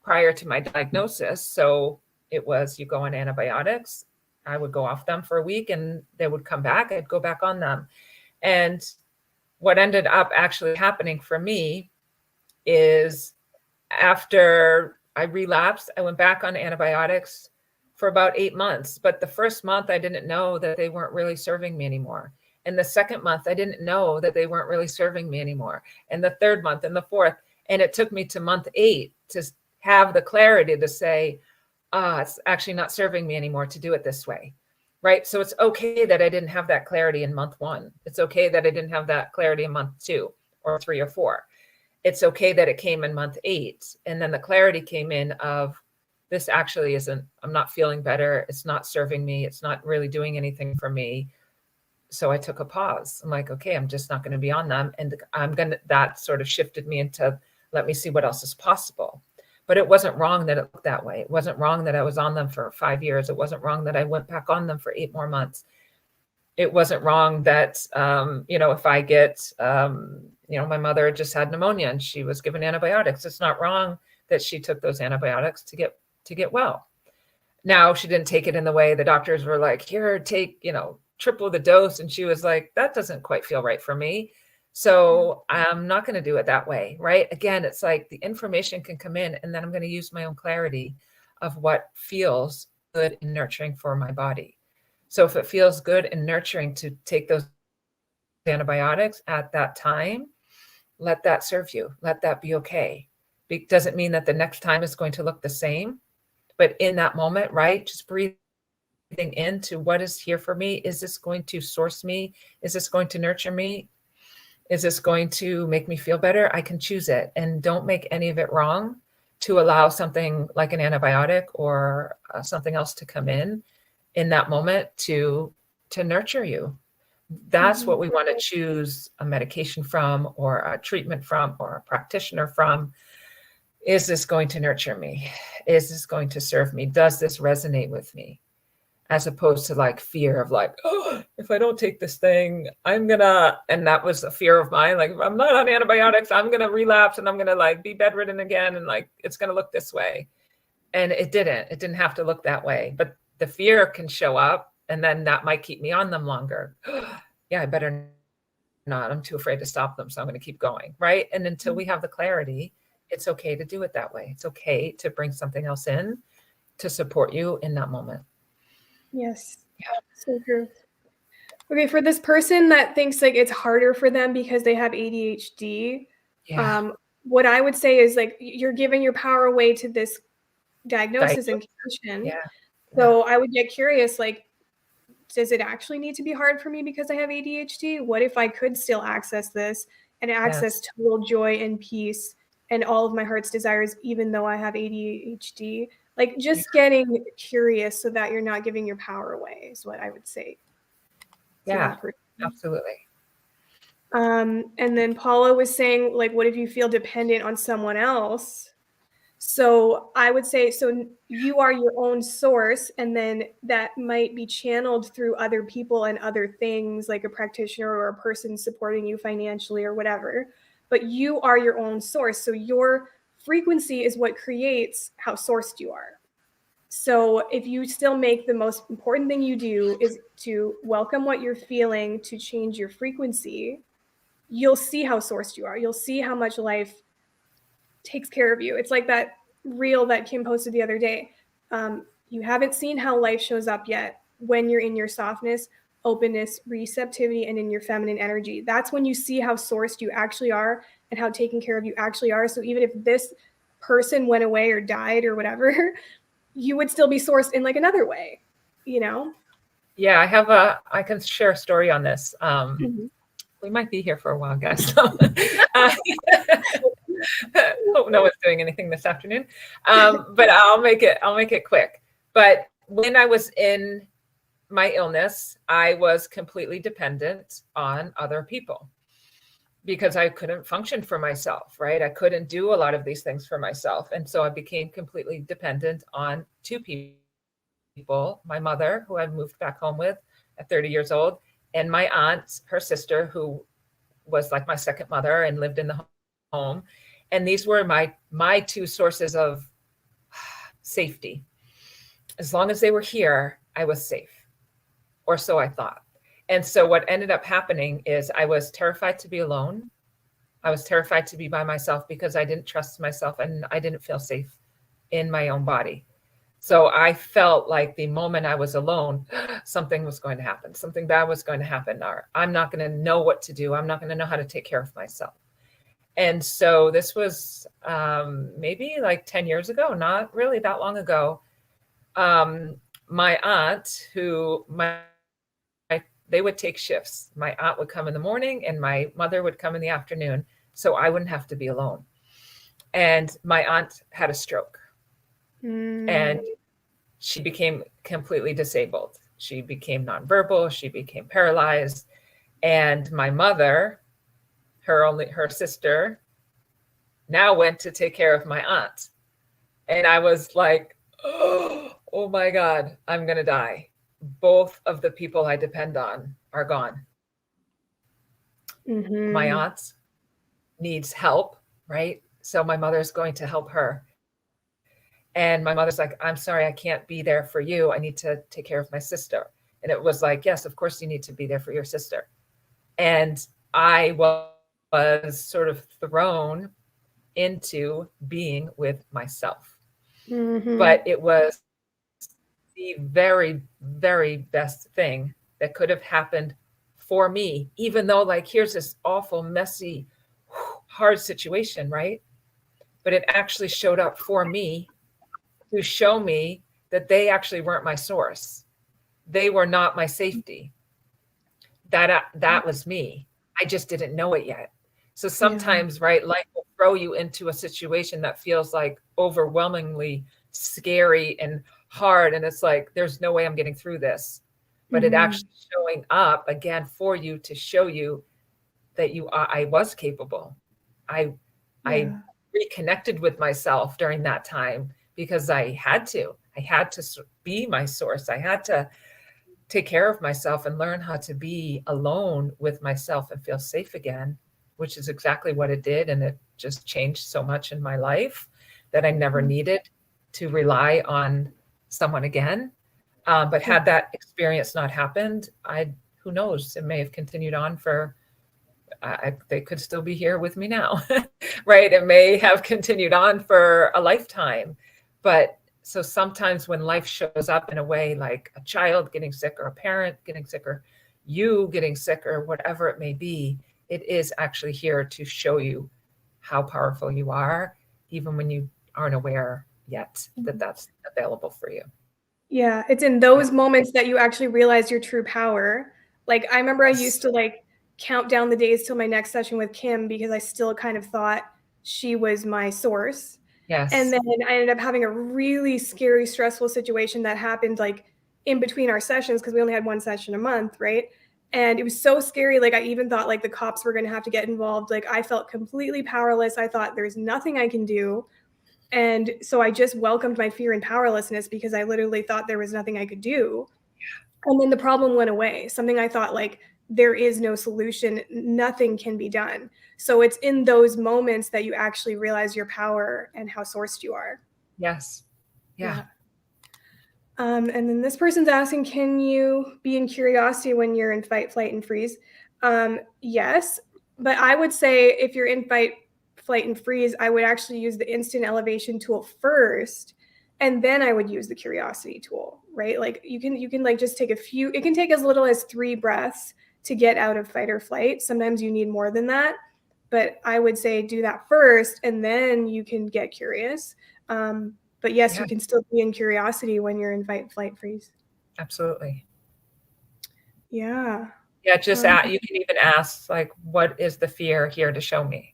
prior to my diagnosis. So it was, you go on antibiotics. I would go off them for a week and they would come back. I'd go back on them. And what ended up actually happening for me is after I relapsed, I went back on antibiotics for about 8 months. But the first month, I didn't know that they weren't really serving me anymore. And the second month, I didn't know that they weren't really serving me anymore. And the third month and the fourth. And it took me to month 8 to have the clarity to say, it's actually not serving me anymore to do it this way, right? So it's okay that I didn't have that clarity in month 1. It's okay that I didn't have that clarity in month 2 or 3 or 4. It's okay that it came in month 8. And then the clarity came in of, this actually isn't, I'm not feeling better. It's not serving me. It's not really doing anything for me. So I took a pause. I'm like, okay, I'm just not going to be on them. And that sort of shifted me into, let me see what else is possible. But it wasn't wrong that it looked that way. It wasn't wrong that I was on them for 5 years. It wasn't wrong that I went back on them for 8 more months. It wasn't wrong that, if I get, my mother just had pneumonia and she was given antibiotics. It's not wrong that she took those antibiotics to get well. Now, she didn't take it in the way the doctors were like, here, take, triple the dose. And she was like, that doesn't quite feel right for me. So I'm not going to do it that way, right? Again, it's like the information can come in and then I'm going to use my own clarity of what feels good and nurturing for my body. So if it feels good and nurturing to take those antibiotics at that time, let that serve you. Let that be okay. It doesn't mean that the next time is going to look the same, but in that moment, right? Just breathing into what is here for me. Is this going to source me? Is this going to nurture me? Is this going to make me feel better? I can choose it, and don't make any of it wrong to allow something like an antibiotic or something else to come in that moment to nurture you. That's what we want to choose a medication from, or a treatment from, or a practitioner from. Is this going to nurture me? Is this going to serve me? Does this resonate with me? As opposed to like fear of like, oh, if I don't take this thing, and that was a fear of mine. Like, if I'm not on antibiotics, I'm going to relapse and I'm going to like be bedridden again. And like, it's going to look this way. And it didn't have to look that way, but the fear can show up and then that might keep me on them longer. Yeah, I better not. I'm too afraid to stop them. So I'm going to keep going. Right. And until we have the clarity, it's okay to do it that way. It's okay to bring something else in to support you in that moment. Yes. Yeah. So true. Okay. For this person that thinks like it's harder for them because they have ADHD, what I would say is like, you're giving your power away to this diagnosis and condition. Yeah. So I would get curious, like, does it actually need to be hard for me because I have ADHD? What if I could still access this and access total joy and peace and all of my heart's desires, even though I have ADHD? Like, just getting curious so that you're not giving your power away is what I would say. Yeah, absolutely. And then Paula was saying, like, what if you feel dependent on someone else? So I would say, so you are your own source, and then that might be channeled through other people and other things, like a practitioner or a person supporting you financially or whatever. But you are your own source. So your frequency is what creates how sourced you are. So if you still make the most important thing you do is to welcome what you're feeling, to change your frequency, you'll see how sourced you are. You'll see how much life takes care of you. It's like that reel that Kim posted the other day. You haven't seen how life shows up yet when you're in your softness, openness, receptivity, and in your feminine energy. That's when you see how sourced you actually are and how taken care of you actually are. So even if this person went away or died or whatever, you would still be sourced in like another way, you know? Yeah, I can share a story on this. We might be here for a while, guys. So, hope no one's doing anything this afternoon. But I'll make it quick. But when I was in my illness, I was completely dependent on other people because I couldn't function for myself, right? I couldn't do a lot of these things for myself. And so I became completely dependent on two people, my mother, who I moved back home with at 30 years old, and my aunt, her sister, who was like my second mother and lived in the home. And these were my two sources of safety. As long as they were here, I was safe, or so I thought. And so what ended up happening is I was terrified to be alone. I was terrified to be by myself because I didn't trust myself and I didn't feel safe in my own body. So I felt like the moment I was alone, something was going to happen. Something bad was going to happen, or I'm not going to know what to do. I'm not going to know how to take care of myself. And so this was maybe like 10 years ago, not really that long ago. My aunt, they would take shifts. My aunt would come in the morning and my mother would come in the afternoon, so I wouldn't have to be alone. And my aunt had a stroke. And she became completely disabled. She became nonverbal. She became paralyzed. And my mother, her sister, now went to take care of my aunt. And I was like, oh my God, I'm going to die. Both of the people I depend on are gone. My aunt needs help, right? So my mother's going to help her. And my mother's like, I'm sorry, I can't be there for you. I need to take care of my sister. And it was like, yes, of course you need to be there for your sister. And I was sort of thrown into being with myself. But it was the very, very best thing that could have happened for me, even though like, here's this awful, messy, hard situation, right? But it actually showed up for me to show me that they actually weren't my source. They were not my safety. That was me. I just didn't know it yet. So sometimes, right, life will throw you into a situation that feels like overwhelmingly scary and hard. And it's like, there's no way I'm getting through this. But it actually showing up again for you to show you that I was capable. I reconnected with myself during that time because I had to be my source. I had to take care of myself and learn how to be alone with myself and feel safe again, which is exactly what it did. And it just changed so much in my life that I never needed to rely on someone again. But had that experience not happened, who knows, it may have continued on for, they could still be here with me now, right? It may have continued on for a lifetime. But so sometimes when life shows up in a way like a child getting sick or a parent getting sick or you getting sick or whatever it may be, it is actually here to show you how powerful you are, even when you aren't aware yet that that's available for you. Yeah, it's in those moments that you actually realize your true power. Like I remember I used to like count down the days till my next session with Kim because I still kind of thought she was my source. Yes. And then I ended up having a really scary, stressful situation that happened like in between our sessions because we only had one session a month, right? And it was so scary. Like I even thought like the cops were going to have to get involved. Like I felt completely powerless. I thought there's nothing I can do. And so I just welcomed my fear and powerlessness because I literally thought there was nothing I could do. And then the problem went away. Something I thought like there is no solution, nothing can be done. So it's in those moments that you actually realize your power and how sourced you are. Yes. Yeah. And then this person's asking, can you be in curiosity when you're in fight, flight, and freeze? Yes, but I would say if you're in fight, flight, and freeze, I would actually use the instant elevation tool first, and then I would use the curiosity tool, right? Like you can like just take a few, it can take as little as 3 breaths to get out of fight or flight. Sometimes you need more than that, but I would say do that first, and then you can get curious. But yes, you can still be in curiosity when you're in fight, flight, freeze. Absolutely. Yeah. Yeah, just you can even ask, like, what is the fear here to show me?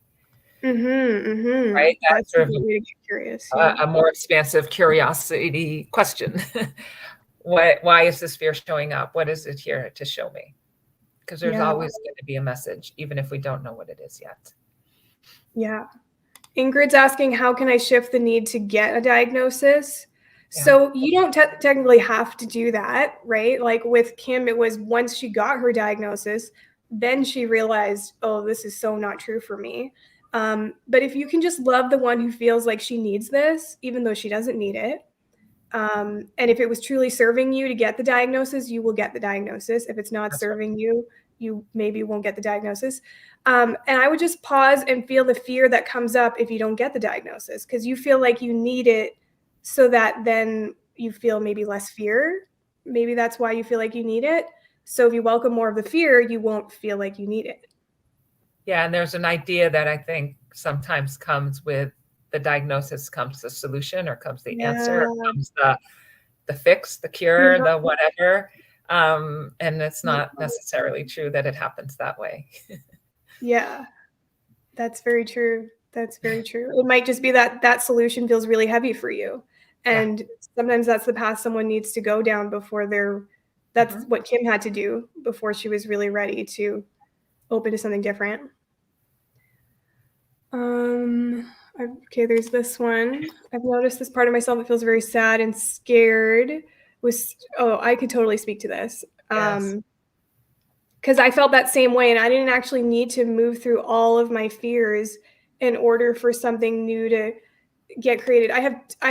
Right? That's sort of a way to get curious. Yeah. A more expansive curiosity question. Why is this fear showing up? What is it here to show me? Because there's always going to be a message, even if we don't know what it is yet. Yeah. Ingrid's asking, how can I shift the need to get a diagnosis? Yeah. So you don't technically have to do that, right? Like with Kim, it was once she got her diagnosis, then she realized, oh, this is so not true for me. But if you can just love the one who feels like she needs this, even though she doesn't need it, and if it was truly serving you to get the diagnosis, you will get the diagnosis. If it's not serving you, you maybe won't get the diagnosis. And I would just pause and feel the fear that comes up if you don't get the diagnosis, because you feel like you need it so that then you feel maybe less fear. Maybe that's why you feel like you need it. So if you welcome more of the fear, you won't feel like you need it. Yeah, and there's an idea that I think sometimes comes with the diagnosis, comes the solution, or comes the answer, or comes the fix, the cure, the whatever. And it's not necessarily true that it happens that way. Yeah, that's very true. That's very true. It might just be that that solution feels really heavy for you. And sometimes that's the path someone needs to go down before that's what Kim had to do before she was really ready to open to something different. Okay, there's this one. I've noticed this part of myself that feels very sad and scared. I could totally speak to this. Because I felt that same way, and I didn't actually need to move through all of my fears in order for something new to get created. I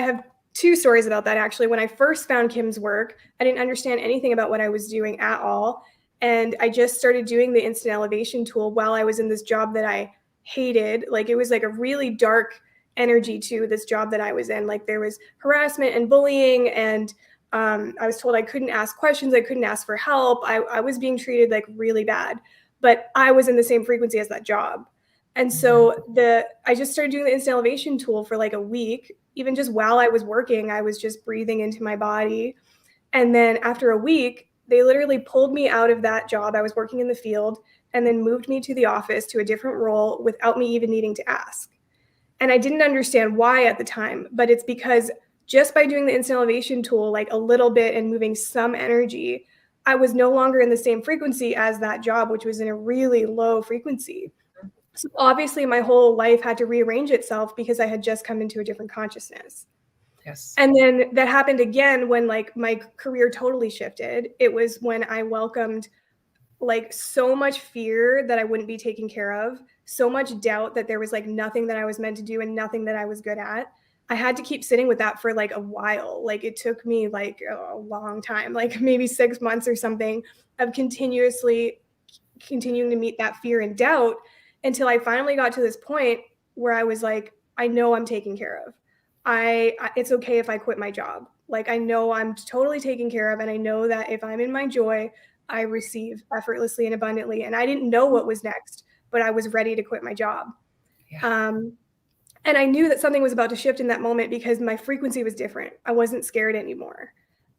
have 2 stories about that, actually. When I first found Kim's work, I didn't understand anything about what I was doing at all. And I just started doing the instant elevation tool while I was in this job that I hated. Like it was like a really dark energy to this job that I was in. Like there was harassment and bullying, and I was told I couldn't ask questions. I couldn't ask for help. I was being treated like really bad, but I was in the same frequency as that job. And so I just started doing the instant elevation tool for like a week. Even just while I was working, I was just breathing into my body. And then after a week, they literally pulled me out of that job. I was working in the field and then moved me to the office to a different role without me even needing to ask. And I didn't understand why at the time, but it's because just by doing the instant elevation tool, like a little bit and moving some energy, I was no longer in the same frequency as that job, which was in a really low frequency. So obviously my whole life had to rearrange itself because I had just come into a different consciousness. Yes. And then that happened again when like my career totally shifted. It was when I welcomed like so much fear that I wouldn't be taken care of, so much doubt that there was like nothing that I was meant to do and nothing that I was good at. I had to keep sitting with that for like a while. Like it took me like a long time, like maybe 6 months or something of continuing to meet that fear and doubt until I finally got to this point where I was like, I know I'm taken care of. It's okay if I quit my job. Like I know I'm totally taken care of, and I know that if I'm in my joy, I receive effortlessly and abundantly. And I didn't know what was next, but I was ready to quit my job. Yeah. And I knew that something was about to shift in that moment because my frequency was different. I wasn't scared anymore.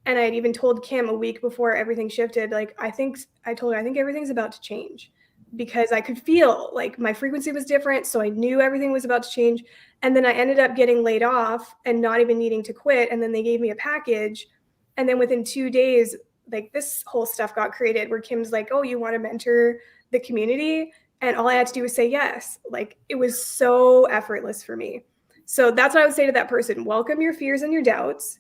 And I had even told Kim a week before everything shifted, like, I told her, I think everything's about to change, because I could feel like my frequency was different. So I knew everything was about to change. And then I ended up getting laid off and not even needing to quit. And then they gave me a package. And then within 2 days, like this whole stuff got created where Kim's like, oh, you want to mentor the community? And all I had to do was say yes. Like it was so effortless for me. So that's what I would say to that person. Welcome your fears and your doubts.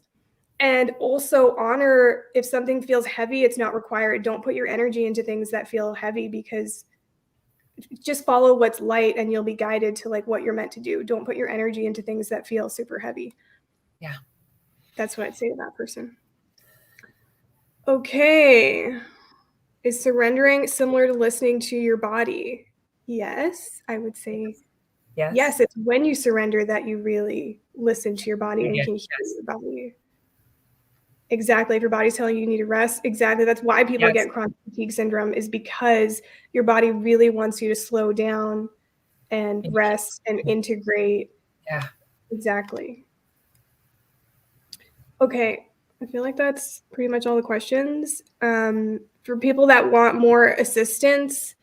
And also honor if something feels heavy, it's not required. Don't put your energy into things that feel heavy, because just follow what's light and you'll be guided to like what you're meant to do. Don't put your energy into things that feel super heavy. Yeah. That's what I'd say to that person. Okay. Is surrendering similar to listening to your body? Yes, I would say Yes. yes. It's when you surrender that you really listen to your body and can hear your body. Exactly. If your body's telling you you need to rest, exactly. That's why people get chronic fatigue syndrome, is because your body really wants you to slow down and rest and integrate. Yeah. Exactly. Okay. I feel like that's pretty much all the questions. For people that want more assistance,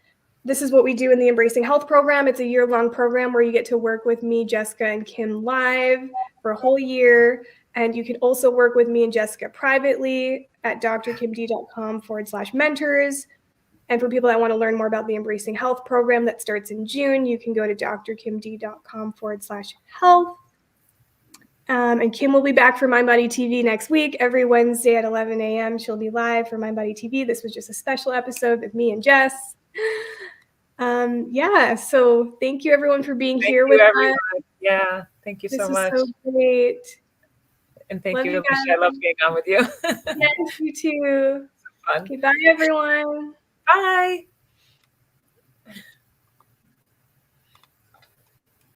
this is what we do in the Embracing Health program. It's a year-long program where you get to work with me, Jessica, and Kim live for a whole year. And you can also work with me and Jessica privately at drkimd.com/mentors. And for people that want to learn more about the Embracing Health program that starts in June, you can go to drkimd.com/health. And Kim will be back for MindBody TV next week. Every Wednesday at 11 a.m. she'll be live for MindBody TV. This was just a special episode with me and Jess. Yeah, so thank you everyone for being here with us. Yeah, thank you so much. This is so great. And thank you, Alisha. I love being on with you. Yes, you too. Fun. Okay, bye everyone. Bye.